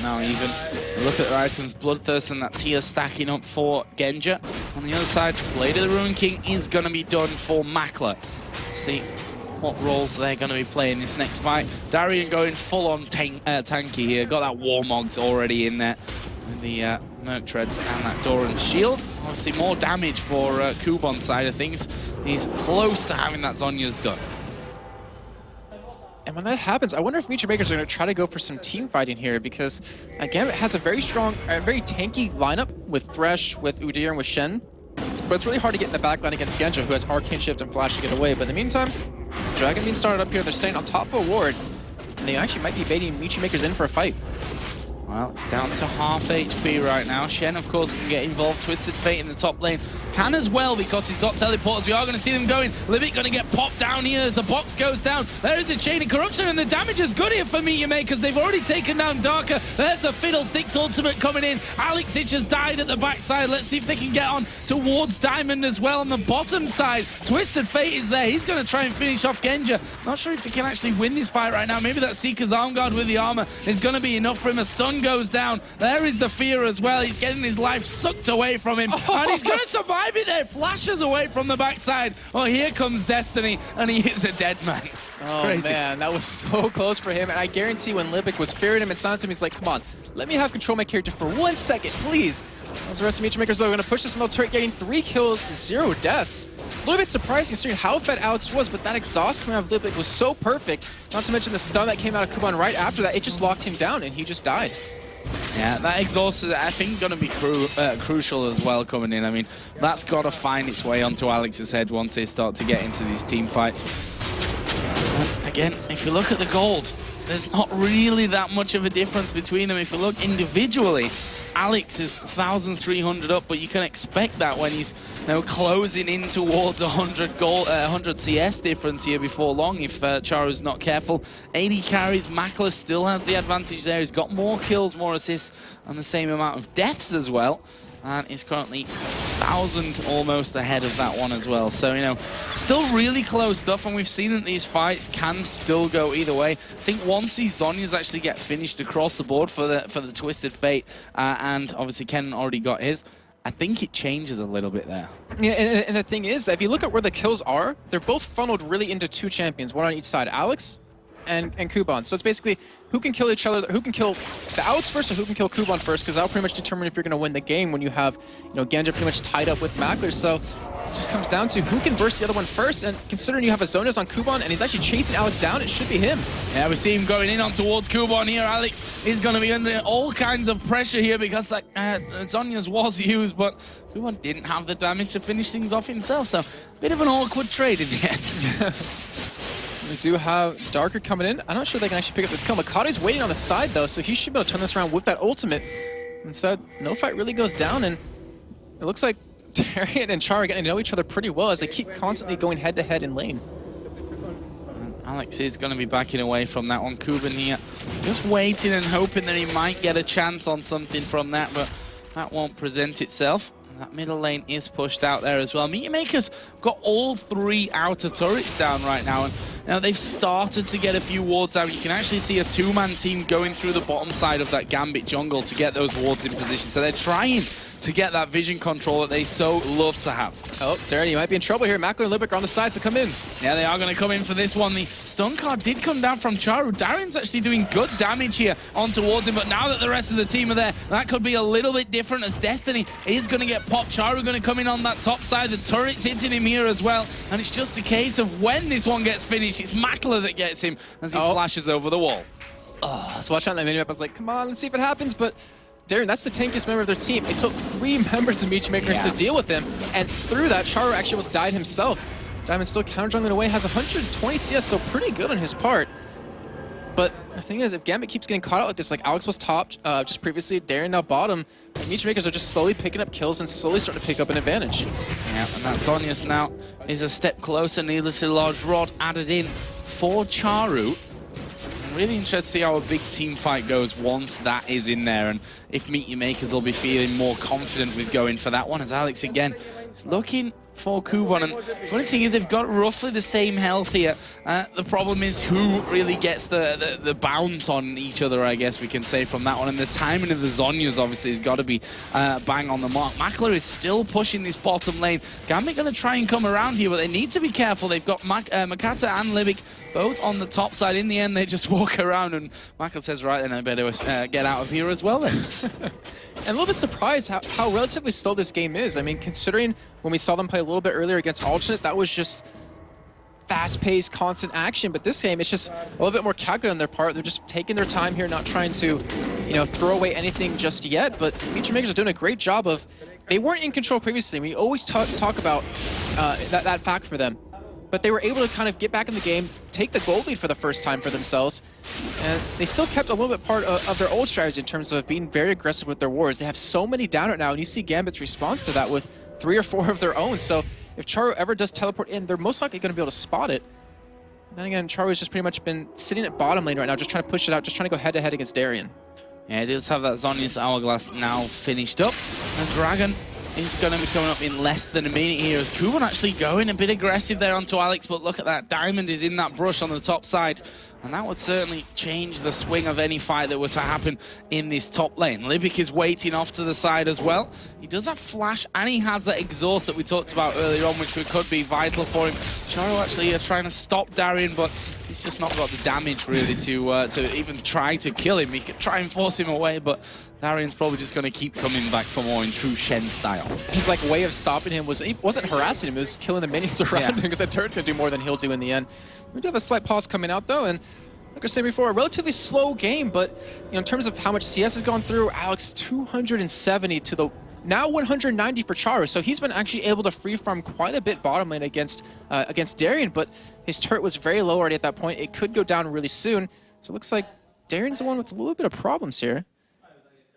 Now even. Look at the items, Bloodthirst and that tier stacking up for Genji. On the other side, Blade of the Ruin King is going to be done for Makler. See what roles they're going to be playing this next fight. Darien going full-on tanky here. Got that Warmogs already in there. With the Merc Treads and that Doran Shield. Obviously more damage for Kuban's side of things. He's close to having that Zhonya's done. And when that happens, I wonder if Meteor Makers are going to try to go for some team fighting here, because again, it has a very strong, very tanky lineup with Thresh, with Udyr, and with Shen. But it's really hard to get in the backline against Genji, who has Arcane Shift and Flash to get away. But in the meantime, Dragon being started up here, they're staying on top of a ward, and they actually might be baiting Meteor Makers in for a fight. Well, it's down to half HP right now. Shen, of course, can get involved. Twisted Fate in the top lane can as well, because he's got teleporters. We are going to see them going. Livik going to get popped down here as the box goes down. There is a Chain of Corruption, and the damage is good here for Meteor Makers. They've already taken down Darker. There's the Fiddlesticks ultimate coming in. Alex Ich has died at the backside. Let's see if they can get on towards Diamond as well on the bottom side. Twisted Fate is there. He's going to try and finish off Genji. Not sure if he can actually win this fight right now. Maybe that Seeker's Arm Guard with the armor is going to be enough for him. A stun goes down. There is the fear as well. He's getting his life sucked away from him. And he's going to survive it there. Flashes away from the backside. Oh, here comes Destiny. And he is a dead man. Oh, crazy. Man, that was so close for him. And I guarantee when Libik was fearing him and silenced him, he's like, come on, let me have control of my character for 1 second, please. As the rest of Meatmakers, though, going to push this middle turret, getting 3 kills, 0 deaths. A little bit surprising considering how fed Alex was, but that exhaust coming out of Libic was so perfect. Not to mention the stun that came out of Kuban right after that. It just locked him down, and he just died. Yeah, that exhaust is, I think, going to be crucial as well coming in. I mean, that's got to find its way onto Alex's head once they start to get into these team fights. Again, if you look at the gold, there's not really that much of a difference between them. If you look individually, Alex is 1,300 up, but you can expect that when he's closing in towards 100 CS difference here before long if Charu's not careful. 80 carries, Makler still has the advantage there. He's got more kills, more assists, and the same amount of deaths as well. And is currently 1,000 almost ahead of that one as well. So, still really close stuff, and we've seen that these fights can still go either way. I think once these Zhonya's actually get finished across the board for the Twisted Fate, and obviously Ken already got his, I think it changes a little bit there. Yeah, and the thing is, if you look at where the kills are, they're both funneled really into 2 champions, one on each side, Alex and Kuban. So it's basically who can kill each other, who can kill the Alex first, or who can kill Kuban first, because that'll pretty much determine if you're going to win the game when you have, Gambit pretty much tied up with Makler. So it just comes down to who can burst the other one first, and considering you have a Zhonya's on Kuban and he's actually chasing Alex down, it should be him. Yeah, we see him going in on towards Kuban here. Alex is going to be under all kinds of pressure here because Zhonya's was used, but Kuban didn't have the damage to finish things off himself, so a bit of an awkward trade in the end. We do have Darker coming in. I'm not sure they can actually pick up this kill. Makate's waiting on the side, though, so he should be able to turn this around with that ultimate. Instead, no fight really goes down, and it looks like Darian and Char are getting to know each other pretty well as they keep constantly going head-to-head in lane. Alex is going to be backing away from that one. Kuban here just waiting and hoping that he might get a chance on something from that, but that won't present itself. That middle lane is pushed out there as well. Meatmakers got all 3 outer turrets down right now, and now they've started to get a few wards out. You can actually see a 2-man team going through the bottom side of that Gambit jungle to get those wards in position. So they're trying to get that vision control that they so love to have. Oh, Darren, you might be in trouble here. Makler and Libic are on the sides to come in. Yeah, they are going to come in for this one. The stun card did come down from Charu. Darren's actually doing good damage here on towards him, but now that the rest of the team are there, that could be a little bit different as Destiny is going to get popped. Charu going to come in on that top side. The turret's hitting him here as well, and it's just a case of when this one gets finished, it's Makler that gets him as he flashes over the wall. Oh, I was watching that mini map. I was like, come on, let's see if it happens, but Darren, that's the tankiest member of their team. It took 3 members of Meatmakers to deal with him, and through that, Charu actually almost died himself. Diamond still counter-jungling away, has 120 CS, so pretty good on his part. But the thing is, if Gambit keeps getting caught out like this, like Alex was top just previously, Darren now bottom, Meatmakers are just slowly picking up kills and slowly starting to pick up an advantage. Yeah, and that Zhonya's now is a step closer, needlessly large rod added in for Charu. Really interested to see how a big team fight goes once that is in there, and if Meatmakers will be feeling more confident with going for that one, as Alex again is looking for Kuban. And the funny thing is, they've got roughly the same health here. The problem is who really gets the bounce on each other, I guess we can say, from that one. And the timing of the Zhonya's obviously has got to be bang on the mark. Makler is still pushing this bottom lane. Gambit going to try and come around here, but they need to be careful. They've got Makata and Libic both on the top side. In the end, they just walk around, and Makler says, right then, I better get out of here as well then. And a little bit surprised how relatively slow this game is. I mean, considering when we saw them play a little bit earlier against Alternate, that was just fast-paced, constant action. But this game, it's just a little bit more calculated on their part. They're just taking their time here, not trying to, throw away anything just yet. But Meatmakers are doing a great job of, they weren't in control previously. We always talk about that fact for them. But they were able to kind of get back in the game, take the gold lead for the first time for themselves, and they still kept a little bit part of their old strategy in terms of being very aggressive with their wards. They have so many down right now, and you see Gambit's response to that with 3 or 4 of their own. So if Charu ever does teleport in, they're most likely going to be able to spot it. And then again, Charu's just pretty much been sitting at bottom lane right now, just trying to push it out, just trying to go head-to-head against Darien. Yeah, it does have that Zhonya's Hourglass now finished up. And Dragon is going to be coming up in less than a minute here as Kuban actually going a bit aggressive there onto Alex, but look at that, Diamond is in that brush on the top side, and that would certainly change the swing of any fight that were to happen in this top lane. Libic is waiting off to the side as well. He does have flash, and he has that exhaust that we talked about earlier on, which could be vital for him. Charu actually trying to stop Darien, but he's just not got the damage really to even try to kill him. He could try and force him away, but Darian's probably just going to keep coming back for more in true Shen style. His like way of stopping him was, he wasn't harassing him, it was killing the minions around him, because that turret's going to do more than he'll do in the end. We do have a slight pause coming out though, and like I said before, a relatively slow game, but you know, in terms of how much CS has gone through, Alex 270 to the now 190 for Charu, so he's been actually able to free farm quite a bit bottom lane against Darian, but his turret was very low already at that point. It could go down really soon, so it looks like Darian's the one with a little bit of problems here.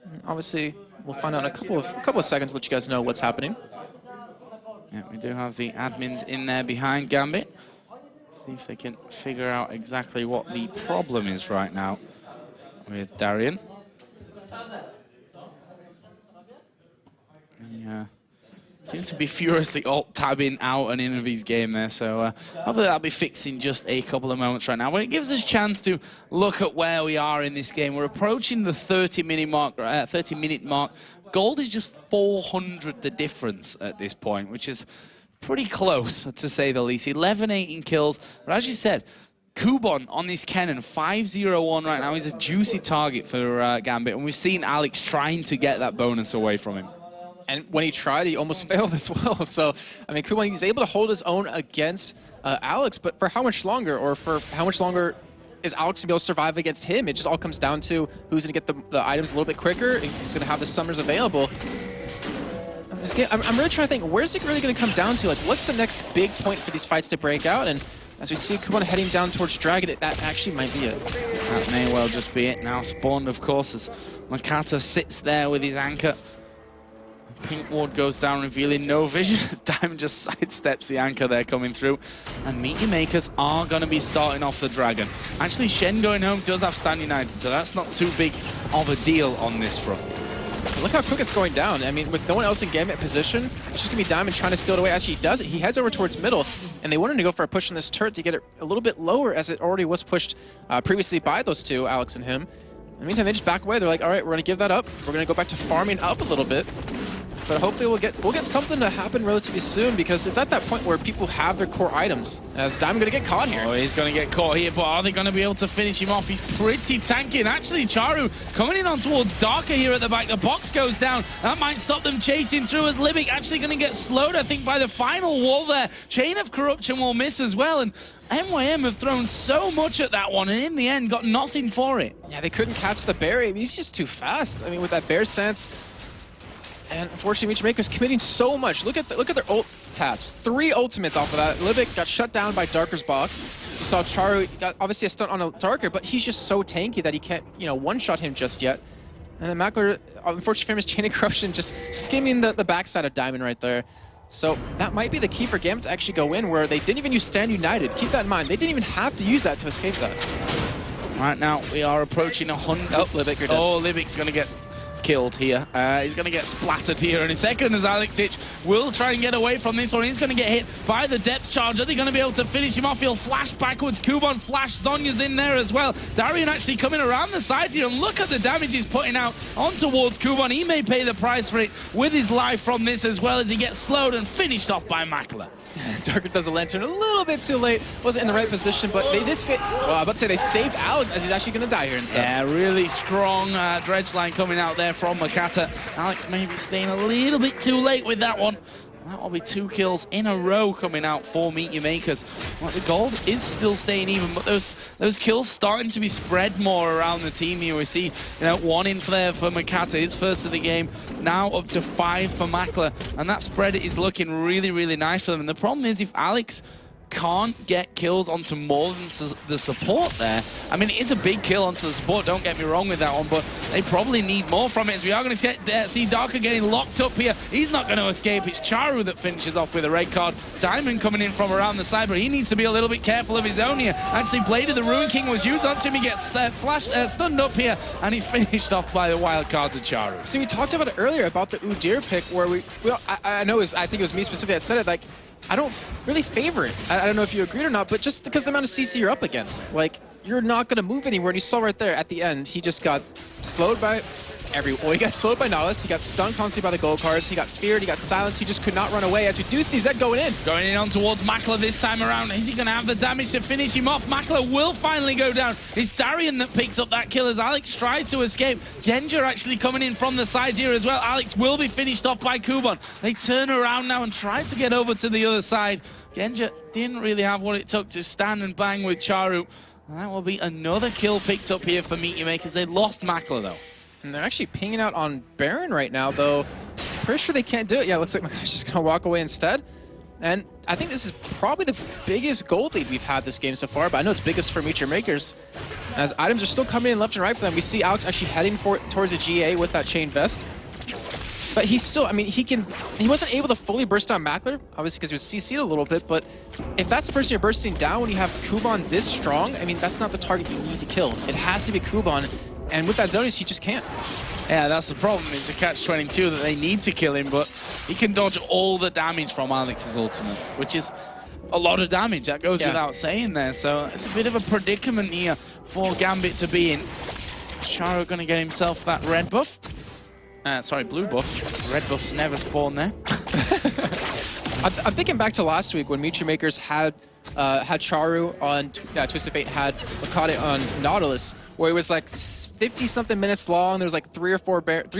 And obviously, we'll find out in a couple of seconds, let you guys know what's happening. Yeah, we do have the admins in there behind Gambit. See if they can figure out exactly what the problem is right now with Darian. Yeah, seems to be furiously alt-tabbing out and in of his game there, so hopefully that'll be fixed in just a couple of moments right now. But it gives us a chance to look at where we are in this game. We're approaching the 30-minute mark. Gold is just 400 the difference at this point, which is pretty close, to say the least. 11-8 in kills, but as you said, Kubon on this Kennen, 5-0-1 right now. He's a juicy target for Gambit, and we've seen Alex trying to get that bonus away from him. And when he tried, he almost failed as well. So, I mean, Kubon, he's able to hold his own against Alex, but for how much longer? Or for how much longer is Alex going to be able to survive against him? It just all comes down to who's going to get the items a little bit quicker, and who's going to have the summers available. This game, I'm really trying to think, where's it really going to come down to? Like, what's the next big point for these fights to break out? And as we see Kubon heading down towards Dragon, that actually might be it. That may well just be it. Now spawned, of course, as Makata sits there with his anchor. Pink ward goes down, revealing no vision as Diamond just sidesteps the anchor there coming through. And Meteor Makers are going to be starting off the Dragon. Actually, Shen going home does have Stand United, so that's not too big of a deal on this front. Look how quick it's going down. I mean, with no one else in Gambit position, it's just going to be Diamond trying to steal it away. As he does it, he heads over towards middle, and they wanted to go for a push on this turret to get it a little bit lower, as it already was pushed previously by those two, Alex and him. In the meantime, they just back away. They're like, all right, we're going to give that up. We're going to go back to farming up a little bit. But hopefully we'll get something to happen relatively soon, because it's at that point where people have their core items. As Diamond going to get caught here. Oh, he's going to get caught here, but are they going to be able to finish him off? He's pretty tanky. And actually, Charu coming in on towards Darker here at the back. The box goes down. That might stop them chasing through, as Libic actually going to get slowed, I think, by the final wall there. Chain of Corruption will miss as well. And MYM have thrown so much at that one, and in the end, got nothing for it. Yeah, they couldn't catch the berry. I mean, he's just too fast. I mean, with that bear stance. And unfortunately, Meteor Maker's committing so much. Look at their ult taps. 3 ultimates off of that. Libic got shut down by Darker's box. You saw Charu got obviously a stunt on a Darker, but he's just so tanky that he can't, you know, one-shot him just yet. And then Mackler, unfortunately for him, is Chain of Corruption just skimming the backside of Diamond right there. So that might be the key for Gambit to actually go in, where they didn't even use Stand United. Keep that in mind. They didn't even have to use that to escape that. Right now, we are approaching 100. Oh, Libic, you're dead. Oh, Libic's going to get killed here. He's going to get splattered here in a second, as Alexic will try and get away from this one. He's going to get hit by the depth charge. Are they going to be able to finish him off? He'll flash backwards. Kubon flash. Zonya's in there as well. Darian actually coming around the side here, and look at the damage he's putting out on towards Kubon. He may pay the price for it with his life from this, as well as he gets slowed and finished off by Mackler. Darker does a lantern a little bit too late. Wasn't in the right position, but they did say, well, I'm about to say they saved Alex, as he's actually going to die here instead. Yeah, really strong dredge line coming out there from Makata. Alex maybe staying a little bit too late with that one. That will be 2 kills in a row coming out for Meteor Makers. Well, the gold is still staying even, but those kills starting to be spread more around the team here. We see, you know, 1 in there for Makata, his first of the game. Now up to 5 for Mackler, and that spread is looking really, really nice for them. And the problem is, if Alex can't get kills onto more than the support there. I mean, it is a big kill onto the support, don't get me wrong with that one, but they probably need more from it, as we are going to see Darker getting locked up here. He's not going to escape. It's Charu that finishes off with a red card. Diamond coming in from around the side, but he needs to be a little bit careful of his own here. Actually, Blade of the Ruin King was used onto him. He gets stunned up here, and he's finished off by the wild cards of Charu. See, we talked about it earlier about the Udyr pick, where I think it was me specifically that said it, like, I don't really favor it. I don't know if you agreed or not, but just because the amount of CC you're up against, like, you're not going to move anywhere. And you saw right there at the end, he just got slowed by Well, he got slowed by Nautilus, he got stunned constantly by the gold cards, he got feared, he got silenced, he just could not run away, as we do see Zed going in. Going in on towards Makler this time around. Is he going to have the damage to finish him off? Makler will finally go down. It's Darian that picks up that kill as Alex tries to escape. Genja actually coming in from the side here as well. Alex will be finished off by Kuban. They turn around now and try to get over to the other side. Genja didn't really have what it took to stand and bang with Charu. And that will be another kill picked up here for Meet You Makers. They lost Makler though. And they're actually pinging out on Baron right now, though. Pretty sure they can't do it. Yeah, it looks like Makai's just going to walk away instead. And I think this is probably the biggest gold lead we've had this game so far, but I know it's biggest for Meet Your Makers. As items are still coming in left and right for them. We see Alex actually heading towards a GA with that chain vest. But he's still, I mean, he wasn't able to fully burst down Makler, obviously because he was CC'd a little bit, but if that's the person you're bursting down when you have Kuban this strong, I mean, that's not the target you need to kill. It has to be Kuban. And with that Zonius, he just can't. Yeah, that's the problem. It's a catch-22 that they need to kill him, but he can dodge all the damage from Alex's ultimate, which is a lot of damage. That goes without saying there. So it's a bit of a predicament here for Gambit to be in. Charu going to get himself that red buff. Sorry, blue buff. Red buff's never spawned there. I'm thinking back to last week when Meet Your Makers had Charu on Twisted Fate, had Makade on Nautilus, where it was like 50-something minutes long. There was like three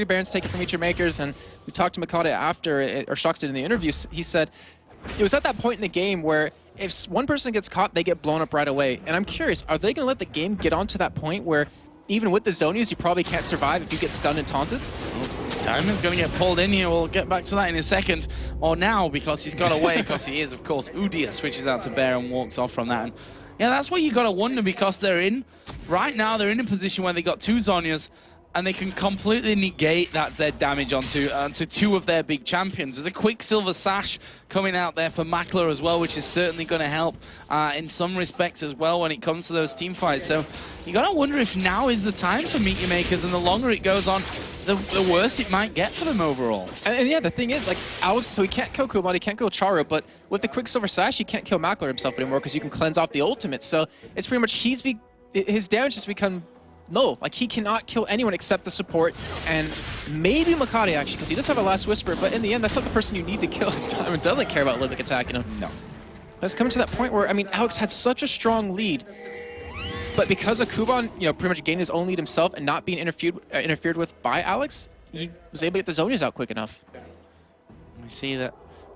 Barons taken from Meet Your Makers, and we talked to Makade after, or Shox did in the interview. He said it was at that point in the game where if one person gets caught, they get blown up right away. And I'm curious, are they going to let the game get on to that point where even with the Zonias, you probably can't survive if you get stunned and taunted? Diamond's going to get pulled in here. We'll get back to that in a second. Or now, because he's got away, because he is, of course. Udia switches out to Bear and walks off from that. And yeah, that's what you got to wonder, because they're in, right now, they're in a position where they got two Zonias, and they can completely negate that Zed damage onto two of their big champions. There's a Quicksilver Sash coming out there for Makler as well, which is certainly going to help in some respects as well when it comes to those team fights. So you got to wonder if now is the time for Meet Your Makers, and the longer it goes on, the worse it might get for them overall. And yeah, the thing is, like, Alex, so he can't kill Kuban, he can't kill Charu, but with the Quicksilver Sash, he can't kill Makler himself anymore because you can cleanse off the ultimate. So it's pretty much, his damage has become low. Like, he cannot kill anyone except the support, and maybe Makade, actually, because he does have a Last Whisper, but in the end, that's not the person you need to kill as Diamond doesn't care about Limbic attacking him. No. But it's coming to that point where, I mean, Alex had such a strong lead, but because of Kuban, you know, pretty much gaining his own lead himself and not being interfered with by Alex, he was able to get the Zonias out quick enough. We see that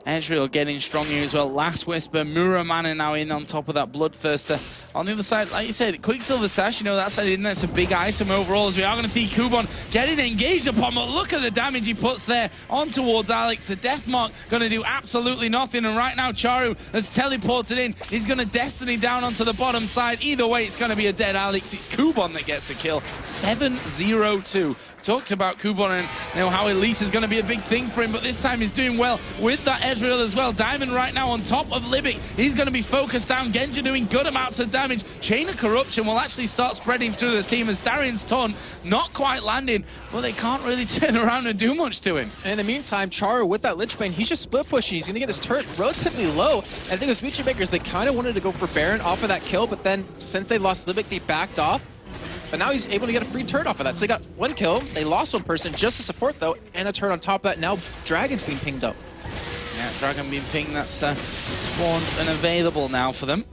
Ezreal getting strong here as well. Last Whisper, Muramana now in on top of that Bloodthirster. On the other side, like you said, Quicksilver Sash, you know, that's a big item overall, as we are going to see Kuban getting engaged upon, but look at the damage he puts there on towards Alex. The Death Mark going to do absolutely nothing, and right now Charu has teleported in. He's going to Destiny down onto the bottom side. Either way, it's going to be a dead Alex. It's Kuban that gets a kill. 7-0-2. Talked about Kuban and, you know, how Elise is going to be a big thing for him, but this time he's doing well with that Ezreal as well. Diamond right now on top of Libic. He's going to be focused down. Genja doing good amounts of damage. Chain of Corruption will actually start spreading through the team as Darian's taunt not quite landing, but they can't really turn around and do much to him. And in the meantime, Charu with that Lich Bane, he's just split pushing. He's going to get this turret relatively low. I think it was Meet Your Makers, they kind of wanted to go for Baron off of that kill, but then since they lost Libic, they backed off. But now he's able to get a free turret off of that. So they got one kill, they lost one person just to support though, and a turret on top of that. Now Dragon's being pinged up. Yeah, Dragon being pinged, that's spawned and available now for them.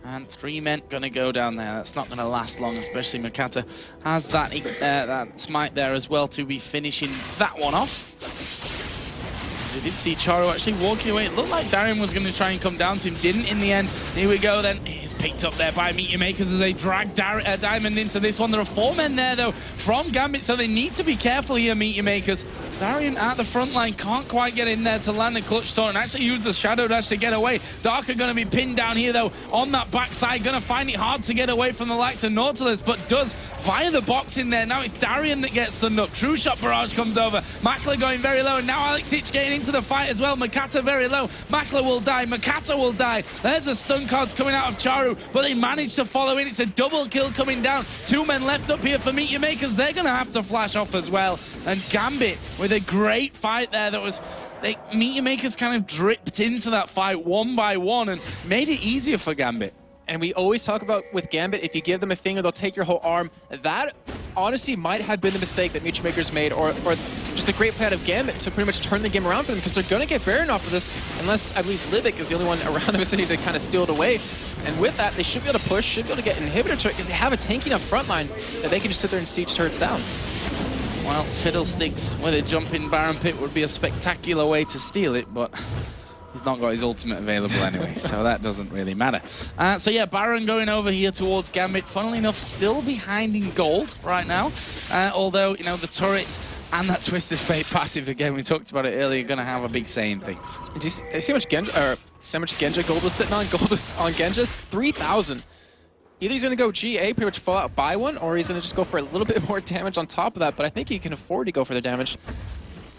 And 3 men gonna go down there. That's not gonna last long, especially Makata has that smite there as well to be finishing that one off. We did see Charu actually walking away. It looked like Darian was going to try and come down to him. Didn't in the end. Here we go then. He's picked up there by Meet Your Makers as they drag Diamond into this one. There are 4 men there though from Gambit, so they need to be careful here, Meet Your Makers. Darian at the front line can't quite get in there to land a clutch taunt and actually use the Shadow Dash to get away. Dark are going to be pinned down here though on that backside. Going to find it hard to get away from the likes of Nautilus, but does via the box in there. Now it's Darian that gets the nut. True Shot Barrage comes over. Makler going very low, and now Alex Hitch getting into the fight as well. Makata very low. Makler will die. Makata will die. There's the stun cards coming out of Charu, but they managed to follow in. It's a double kill coming down. 2 men left up here for Meet Your Makers. They're going to have to flash off as well. And Gambit with a great fight there that was... Meet Your Makers kind of dripped into that fight one by one and made it easier for Gambit. And we always talk about with Gambit, if you give them a finger, they'll take your whole arm. That honestly might have been the mistake that MYM Makers made, or just a great play out of Gambit to pretty much turn the game around for them, because they're going to get Baron off of this, unless I believe Libic is the only one around the vicinity to kind of steal it away. And with that, they should be able to push, should be able to get inhibitor turret, because they have a tanky enough front line that they can just sit there and siege turrets down. Well, Fiddlesticks with a jumping Baron Pit would be a spectacular way to steal it, but he's not got his ultimate available anyway, so that doesn't really matter. So yeah, Baron going over here towards Gambit. Funnily enough, still behind in gold right now. Although, you know, the turrets and that Twisted Fate passive, again, we talked about it earlier, going to have a big say in things. Do you see how much Genja gold is sitting on? Gold is on Genja, 3,000. Either he's going to go GA, pretty much full out buy one, or he's going to just go for a little bit more damage on top of that, but I think he can afford to go for the damage.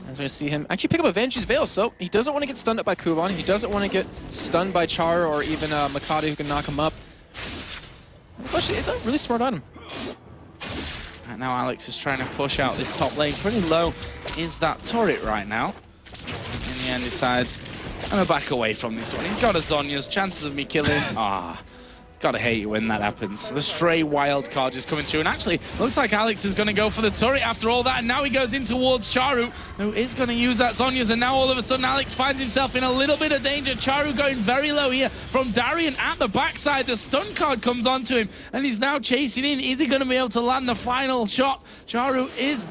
As we're going to see him actually pick up Avenge's Veil, so he doesn't want to get stunned up by Kuban, he doesn't want to get stunned by Char or even Mikado who can knock him up. Actually, it's a really smart item. Right now Alex is trying to push out this top lane. Pretty low is that turret right now. In the end decides, I'm going to back away from this one. He's got a Zhonya's, chances of me killing. Gotta hate it when that happens. The stray wild card just coming through. And actually, looks like Alex is going to go for the turret after all that. And now he goes in towards Charu, who is going to use that Zhonya's. And now all of a sudden, Alex finds himself in a little bit of danger. Charu going very low here from Darian at the backside. The stun card comes onto him, and he's now chasing in. Is he going to be able to land the final shot? Charu is...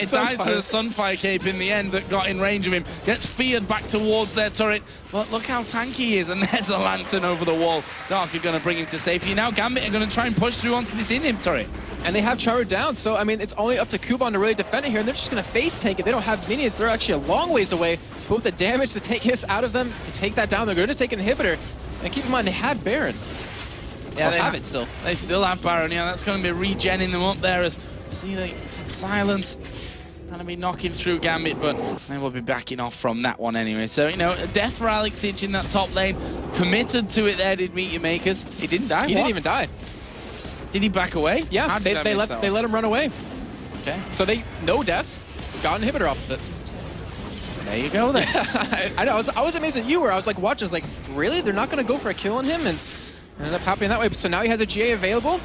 it dies to the Sunfire Cape in the end that got in range of him. Gets feared back towards their turret. But look how tanky he is. And there's a lantern over the wall. Dark are going to bring him to safety. Now Gambit are going to try and push through onto this in-him turret. And they have Charu down, so I mean, it's only up to Kuban to really defend it here, and they're just going to face tank it. They don't have minions, they're actually a long ways away, but with the damage to take hits out of them, to take that down, they're going to just take an inhibitor. And keep in mind, they had Baron. Yeah, they have it still. They still have Baron, yeah, that's going to be regenning them up there as, see, the silence going to be knocking through Gambit, but they will be backing off from that one anyway. So, you know, death for Alex Itch in that top lane. Committed to it there, did MYM Makers. He didn't die. He didn't even die. Did he back away? Yeah, they let him run away. Okay. So no deaths, got an inhibitor off of it. There you go then. I know, I was amazed at you where I was like watching, I was like, really? They're not going to go for a kill on him? And it ended up happening that way. So now he has a GA available.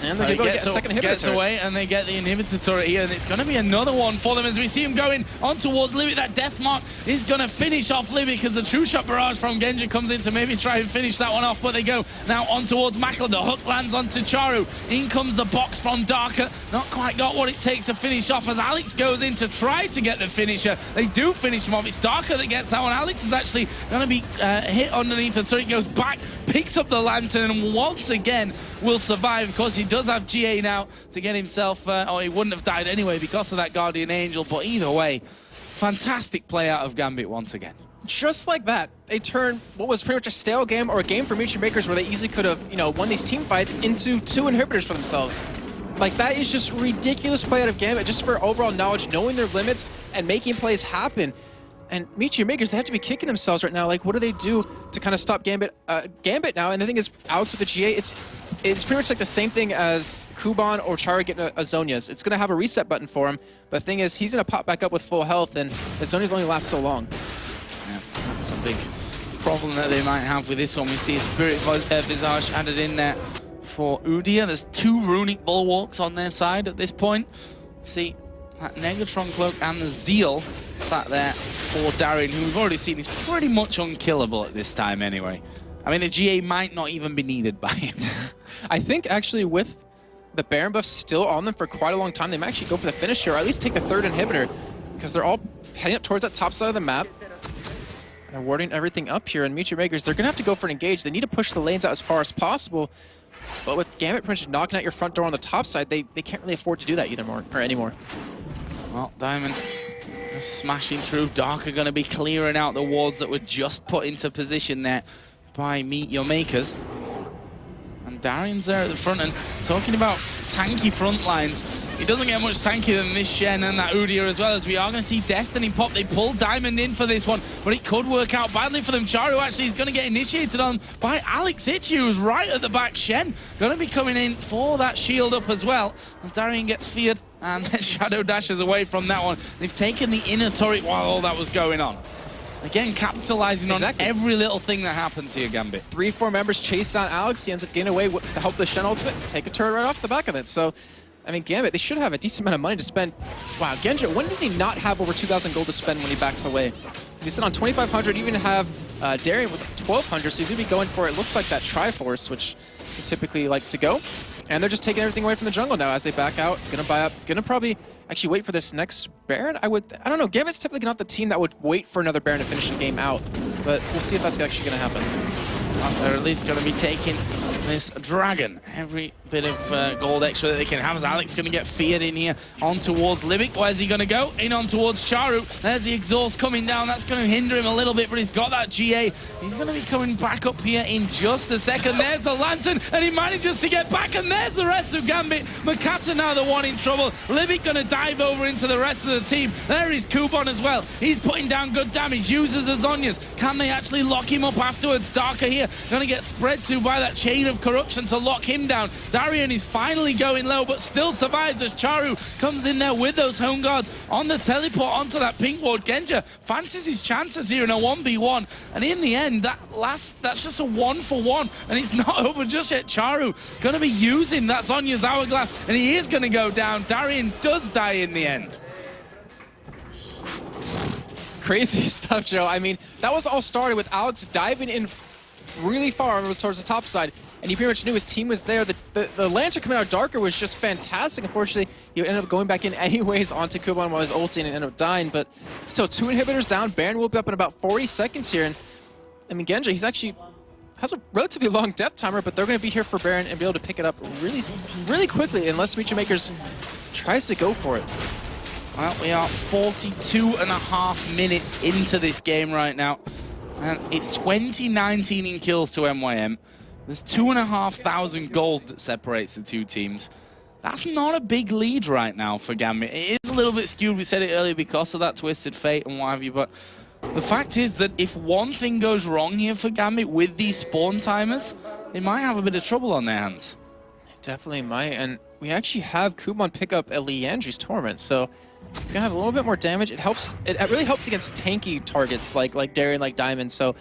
And they're going to get a second inhibitor gets turret. away, and they get the inhibitor turret here, and it's going to be another one for them as we see him going on towards Libic. That death mark is going to finish off Libic because the true shot barrage from Genja comes in to maybe try and finish that one off, but they go now on towards Makla. The hook lands onto Charu. In comes the box from Darker. Not quite got what it takes to finish off as Alex goes in to try to get the finisher. They do finish him off. It's Darker that gets that one. Alex is actually going to be hit underneath the turret. Goes back, picks up the lantern, and once again will survive. Of course, he does have GA now to get himself, or he wouldn't have died anyway because of that Guardian Angel, but either way, fantastic play out of Gambit once again. Just like that, they turn what was pretty much a stale game or a game for MYM Makers where they easily could have, you know, won these team fights into 2 inhibitors for themselves. Like, that is just ridiculous play out of Gambit, just for overall knowledge, knowing their limits, and making plays happen. And MYM Makers, they have to be kicking themselves right now. Like, what do they do to kind of stop Gambit now? And the thing is, Alex with the GA, it's pretty much like the same thing as Kuban or Chara getting a Zhonya's. It's going to have a reset button for him, but the thing is, he's going to pop back up with full health, and the Zhonya's only last so long. Yeah, that's a big problem that they might have with this one. We see Spirit Visage added in there for Udyr. There's 2 runic bulwarks on their side at this point. See, that Negatron Cloak and the Zeal sat there for Darian, who we've already seen is pretty much unkillable at this time anyway. I mean, the GA might not even be needed by him. I think actually with the Baron buff still on them for quite a long time, they might actually go for the finish here, or at least take the 3rd inhibitor, because they're all heading up towards that top side of the map. And they're warding everything up here, and MYM Makers, they're going to have to go for an engage. They need to push the lanes out as far as possible, but with Gambit pretty much knocking out your front door on the top side, they can't really afford to do that anymore. Well, Diamond smashing through. Darker going to be clearing out the wards that were just put into position there by MYM Makers. And Darian's there at the front, and talking about tanky front lines, he doesn't get much tankier than this Shen and that Udyr as well, as we are going to see Destiny pop. They pull Diamond in for this one, but it could work out badly for them. Charu actually is going to get initiated on by Alex Itchy, who's right at the back. Shen going to be coming in for that shield up as well, as Darian gets feared and then Shadow dashes away from that one. They've taken the inner turret while all that was going on. Again, capitalizing on every little thing that happens here, Gambit. 3-4 members chase down Alex. He ends up getting away with the help of the Shen ultimate. Take a turret right off the back of it. So, I mean, Gambit, they should have a decent amount of money to spend. Wow, Genja, when does he not have over 2,000 gold to spend when he backs away? He's sitting on 2,500, even have Darien with 1,200, so he's going to be going for, it looks like that Triforce, which he typically likes to go. And they're just taking everything away from the jungle now as they back out. Gonna buy up, gonna probably actually wait for this next Baron. I don't know, Gambit's typically not the team that would wait for another Baron to finish the game out, but we'll see if that's actually gonna happen. They're at least gonna be taking this Dragon. Every bit of gold extra that they can have. As Alex going to get feared in here on towards Libic. Where's he going to go? In on towards Charu. There's the exhaust coming down. That's going to hinder him a little bit, but he's got that GA. He's going to be coming back up here in just a second. There's the Lantern, and he manages to get back, and there's the rest of Gambit. Makata now the one in trouble. Libic going to dive over into the rest of the team. There is Kubon as well. He's putting down good damage. Uses the Zhonya's. Can they actually lock him up afterwards? Darker here. Going to get spread to by that chain of corruption to lock him down. Darien is finally going low, but still survives as Charu comes in there with those home guards on the teleport onto that pink ward. Genja fancies his chances here in a 1v1, and in the end, that's just a 1-for-1, and it's not over just yet. Charu going to be using that Zhonya's hourglass, and he is going to go down. Darien does die in the end. Crazy stuff, Joe. I mean, that was all started with Alex diving in really far towards the top side, and he pretty much knew his team was there. The Lantern coming out darker was just fantastic. Unfortunately, he ended up going back in anyways onto Kubon while he was ulting and ended up dying, but still 2 inhibitors down. Baron will be up in about 40 seconds here, and I mean, Genja, he's actually has a relatively long death timer, but they're going to be here for Baron and be able to pick it up really quickly unless Mecha Makers tries to go for it. Well, we are 42.5 minutes into this game right now, and it's 2019 in kills to MYM. There's 2,500 gold that separates the two teams. That's not a big lead right now for Gambit. It is a little bit skewed, we said it earlier, because of that Twisted Fate and what have you, but the fact is that if one thing goes wrong here for Gambit with these spawn timers, they might have a bit of trouble on their hands. Definitely might, and we actually have Kubon pick up a Liandry's Torment, so he's gonna have a little bit more damage. It helps. It really helps against tanky targets like Darien, like Diamond, so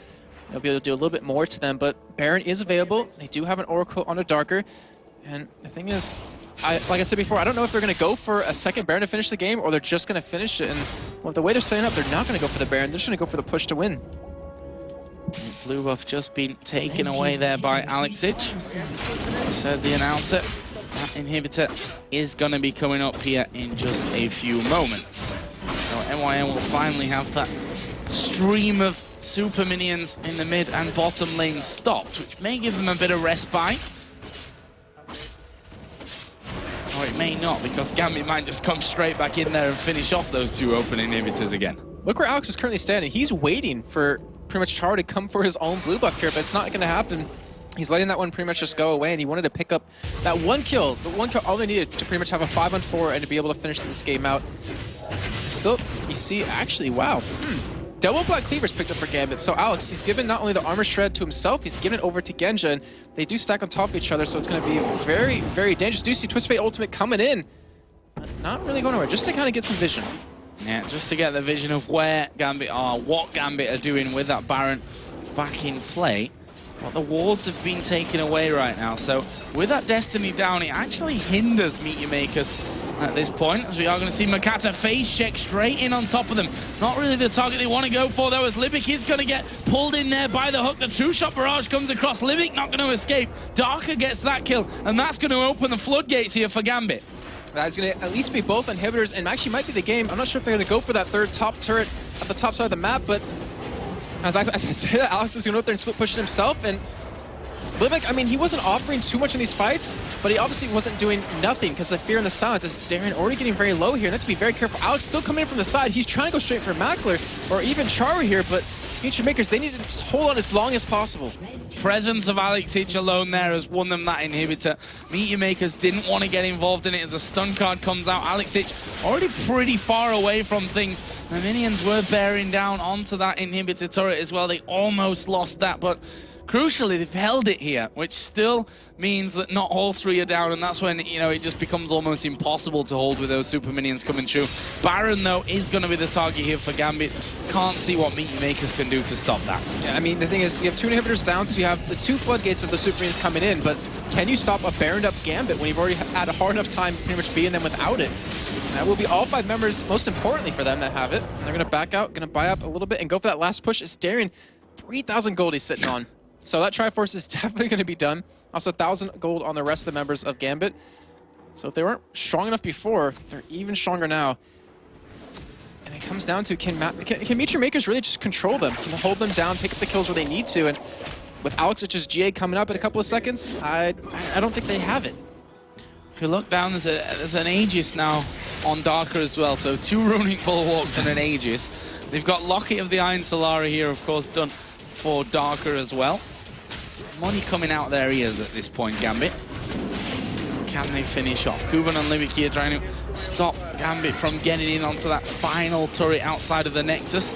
they'll be able to do a little bit more to them. But Baron is available. They do have an Oracle on a Darker, and the thing is, like I said before, I don't know if they're gonna go for a second Baron to finish the game, or they're just gonna finish it. And well, the way they're setting up, they're not gonna go for the Baron. They're just gonna go for the push to win. Blue buff just been taken away there by Alexich. Said the announcer. That inhibitor is going to be coming up here in just a few moments. So MYM will finally have that stream of super minions in the mid and bottom lane stopped, which may give them a bit of respite. Or it may not, because Gambit might just come straight back in there and finish off those two open inhibitors again. Look where Alex is currently standing. He's waiting for pretty much Char to come for his own blue buff here, but it's not going to happen. He's letting that one pretty much just go away, and he wanted to pick up that one kill. The one kill, all they needed to pretty much have a 5-on-4 and to be able to finish this game out. Still, you see, actually, wow. Double Black Cleavers picked up for Gambit. So Alex, he's given not only the armor shred to himself, he's given it over to Genja, and they do stack on top of each other, so it's going to be very, very dangerous. Do you see Twist Fate Ultimate coming in? Not really going anywhere, just to kind of get some vision. Yeah, just to get the vision of where Gambit are, what Gambit are doing with that Baron back in play. Well, the wards have been taken away right now, so with that Destiny down, it actually hinders Meteor Makers at this point, as we are going to see Makata face check straight in on top of them. Not really the target they want to go for, though, as Libic is going to get pulled in there by the hook. The True Shot Barrage comes across. Libic not going to escape. Darker gets that kill, and that's going to open the floodgates here for Gambit. That's going to at least be both inhibitors, and actually might be the game. I'm not sure if they're going to go for that third top turret at the top side of the map, but as I said, Alex is going to go up there and split push it himself, and Libic, I mean, he wasn't offering too much in these fights, but he obviously wasn't doing nothing because the fear and the silence is Darien already getting very low here, and that's to be very careful. Alex still coming in from the side. He's trying to go straight for Mackler or even Charu here, but Future Makers, they need to just hold on as long as possible. Presence of Alexich alone there has won them that inhibitor. Meteor Makers didn't want to get involved in it as a stun card comes out. Alexich already pretty far away from things. The minions were bearing down onto that inhibitor turret as well. They almost lost that, but crucially, they've held it here, which still means that not all three are down, and that's when, you know, it just becomes almost impossible to hold with those super minions coming through. Baron, though, is going to be the target here for Gambit. Can't see what Meteor Makers can do to stop that. Yeah, I mean, the thing is, you have 2 inhibitors down, so you have the 2 floodgates of the super minions coming in, but can you stop a Baroned up Gambit when you've already had a hard enough time pretty much beating them without it? And that will be all 5 members, most importantly for them, that have it. And they're going to back out, going to buy up a little bit and go for that last push. It's Darien, 3,000 gold he's sitting on. So that Triforce is definitely going to be done. Also 1,000 gold on the rest of the members of Gambit. So if they weren't strong enough before, they're even stronger now. And it comes down to, can Meteor Makers really just control them? Can hold them down, pick up the kills where they need to? And with Alexic's GA coming up in a couple of seconds, I don't think they have it. If you look down, there's an Aegis now on Darker as well. So 2 Runic Bulwarks and an Aegis. They've got Locket of the Iron Solara here, of course, done for Darker as well. Money coming out their ears at this point, Gambit. Can they finish off? Kuban and Libic here trying to stop Gambit from getting in onto that final turret outside of the Nexus.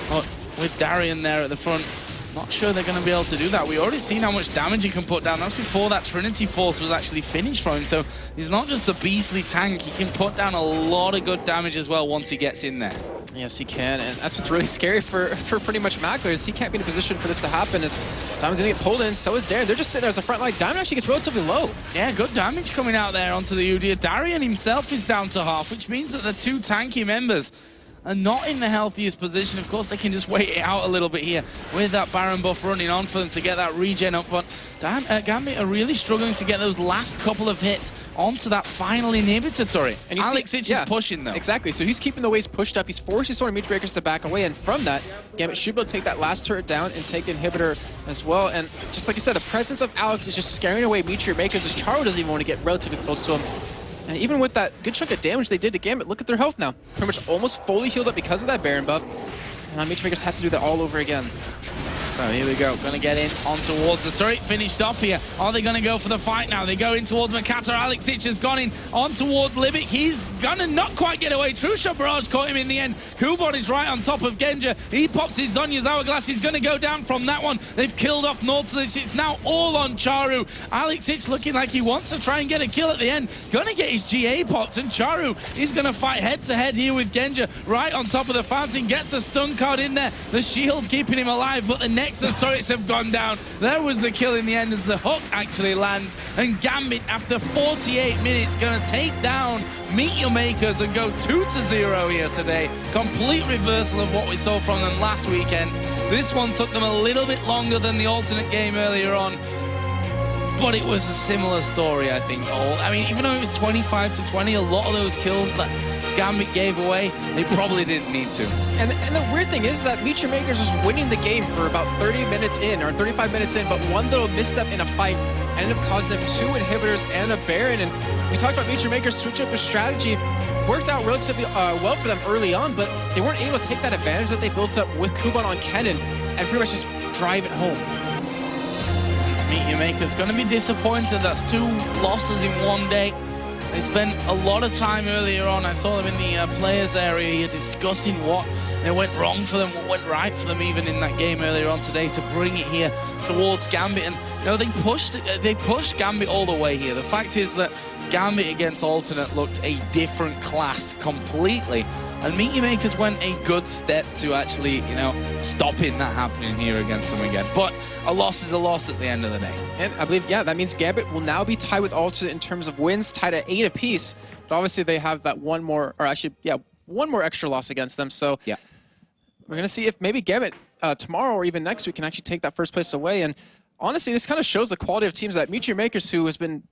But with Darien there at the front, not sure they're going to be able to do that. We already seen how much damage he can put down. That's before that Trinity Force was actually finished for him. So he's not just a beastly tank. He can put down a lot of good damage as well once he gets in there. Yes, he can, and that's what's really scary for pretty much Mackler, is he can't be in a position for this to happen, as Diamond's gonna get pulled in, so is Darien. They're just sitting there as a front line. Diamond actually gets relatively low. Yeah, good damage coming out there onto the Udyr. Darien himself is down to half, which means that the 2 tanky members are not in the healthiest position. Of course, they can just wait it out a little bit here with that Baron buff running on for them to get that regen up. But Gambit are really struggling to get those last couple of hits onto that final inhibitor turret. And Alexich is pushing though. Exactly, so he's keeping the waves pushed up. He's forcing sort of Meteor Makers to back away, and from that, Gambit should be able to take that last turret down and take inhibitor as well. And just like you said, the presence of Alex is just scaring away Meteor Makers, as Charo doesn't even want to get relatively close to him. And even with that good chunk of damage they did to Gambit, look at their health now. Pretty much almost fully healed up because of that Baron buff. And Meteor Makers has to do that all over again. So here we go, gonna get in on towards the turret, finished off here. Are they gonna go for the fight now? They go in towards Makata. Alexich has gone in on towards Libic. He's gonna not quite get away. True Shot Barrage caught him in the end. Kuban is right on top of Genja. He pops his Zonya's Hourglass. He's gonna go down from that one. They've killed off Nautilus. It's now all on Charu. Alexich looking like he wants to try and get a kill at the end. Gonna get his GA popped, and Charu is gonna fight head to head here with Genja. Right on top of the fountain, gets a stun card in there. The shield keeping him alive, but the Nexus turrets have gone down. There was the kill in the end as the hook actually lands, and Gambit after 48 minutes gonna take down Meteor Makers and go 2-0 here today. Complete reversal of what we saw from them last weekend. This one took them a little bit longer than the alternate game earlier on, but it was a similar story, I think. I mean, even though it was 25-20, a lot of those kills that Gambit gave away, they probably didn't need to. And the weird thing is that Meteor Makers was winning the game for about 30 minutes in, or 35 minutes in, but one little misstep in a fight ended up causing them 2 inhibitors and a Baron. And we talked about Meteor Makers switch up their strategy. Worked out relatively well for them early on, but they weren't able to take that advantage that they built up with Kuban on Kennen and pretty much just drive it home. Meteor Makers going to be disappointed. That's 2 losses in one day. They spent a lot of time earlier on. I saw them in the players area here discussing what went wrong for them, what went right for them even in that game earlier on today to bring it here towards Gambit. And you know, they pushed Gambit all the way here. The fact is that Gambit against Alternate looked a different class completely. And Meteor Makers went a good step to actually, you know, stopping that happening here against them again. But a loss is a loss at the end of the day. And I believe, yeah, that means Gambit will now be tied with Alternate in terms of wins, tied at 8 apiece. But obviously they have that one more extra loss against them. So yeah, we're going to see if maybe Gambit tomorrow or even next week can actually take that first place away. And honestly, this kind of shows the quality of teams that Meteor Makers, who has been,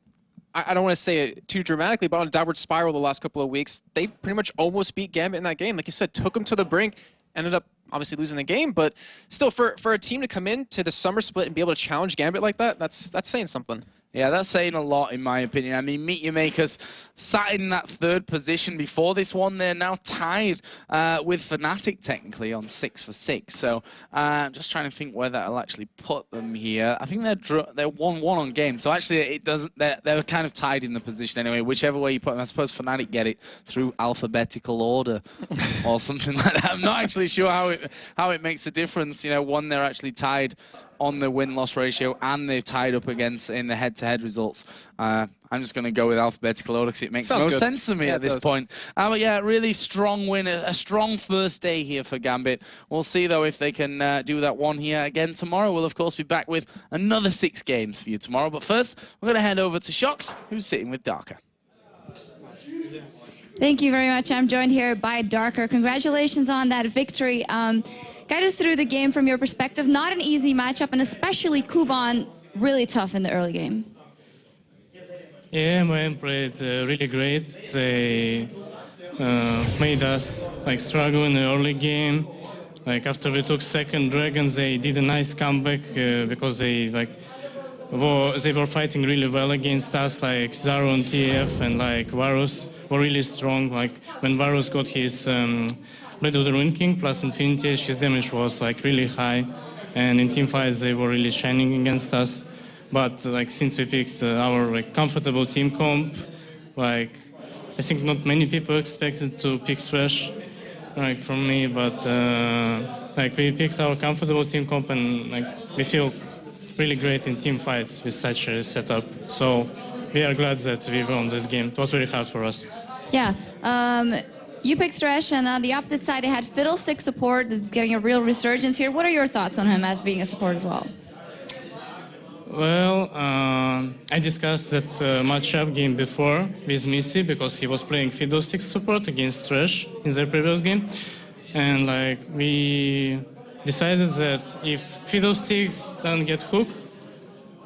I don't want to say it too dramatically, but on a downward spiral the last couple of weeks, they pretty much almost beat Gambit in that game. Like you said, took them to the brink, ended up obviously losing the game, but still for a team to come in to the summer split and be able to challenge Gambit like that, that's saying something. Yeah, that's saying a lot in my opinion. I mean, Meteor Makers sat in that 3rd position before this one. They're now tied with Fnatic technically on 6 for 6. So I'm just trying to think where that'll actually put them here. I think they're 1-1 on game. So actually it doesn't, they're kind of tied in the position anyway. Whichever way you put them, I suppose Fnatic get it through alphabetical order or something like that. I'm not actually sure how it makes a difference. You know, one, they're actually tied on the win-loss ratio, and they've tied up against in the head-to-head results. I'm just going to go with alphabetical order because it makes most sense to me at this point. But yeah, really strong win, a strong first day here for Gambit. We'll see, though, if they can do that one here again tomorrow. We'll, of course, be back with another 6 games for you tomorrow. But first, we're going to head over to Shox, who's sitting with Darker. Thank you very much. I'm joined here by Darker. Congratulations on that victory. Guide us through the game from your perspective. Not an easy matchup, and especially Kuban, really tough in the early game. Yeah, MYM played really great. They made us struggle in the early game. After we took second Dragon, they did a nice comeback because they were fighting really well against us. Zaru and TF and Varus were really strong. When Varus got his Blade of the Ruin King plus Infinity Edge, his damage was really high, and in team fights they were really shining against us. But since we picked our comfortable team comp, I think not many people expected to pick Thresh, from me. But we picked our comfortable team comp, and we feel really great in team fights with such a setup. So we are glad that we won this game. It was very hard for us. Yeah. You picked Thresh, and on the opposite side, it had Fiddlestick support that's getting a real resurgence here. What are your thoughts on him as being a support as well? Well, I discussed that matchup game before with Missy because he was playing Fiddlestick support against Thresh in their previous game. And we decided that if Fiddlesticks don't get hooked,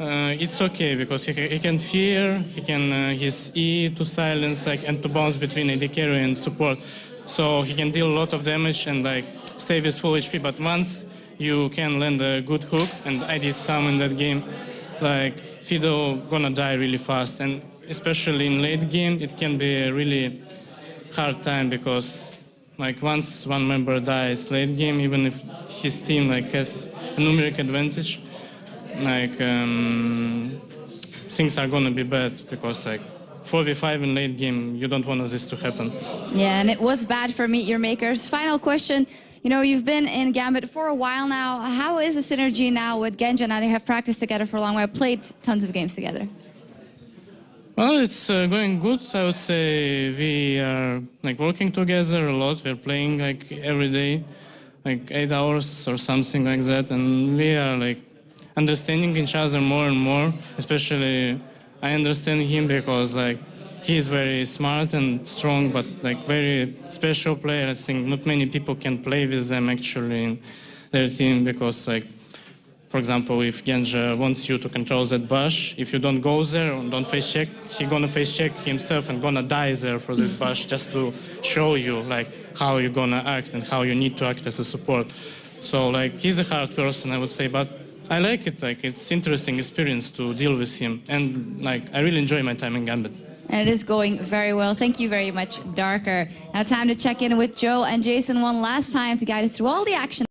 it's okay because he can fear, he can his E to silence and to bounce between AD carry and support. So he can deal a lot of damage and stay with full HP. But once you can land a good hook, and I did some in that game, Fiddle gonna die really fast. And especially in late game, it can be a really hard time because once one member dies late game, even if his team has a numeric advantage, things are gonna be bad because 4v5 in late game, you don't want this to happen. Yeah, and it was bad for Meet Your Makers. Final question. You've been in Gambit for a while now. How is the synergy now with Genja? Now they have practiced together for a long while, played tons of games together. Well, it's going good. I would say we are working together a lot. We're playing every day, 8 hours or something like that, and we are understanding each other more and more. Especially, I understand him because he is very smart and strong, but very special player. I think not many people can play with them actually in their team because for example, if Genja wants you to control that bush, if you don't go there and don't face check, he's gonna face check himself and gonna die there for this bush just to show you how you're gonna act and how you need to act as a support. So he's a hard person, I would say, but I like it. It's interesting experience to deal with him, and I really enjoy my time in Gambit. And it is going very well. Thank you very much, Darker. Now time to check in with Joe and Jason one last time to guide us through all the action.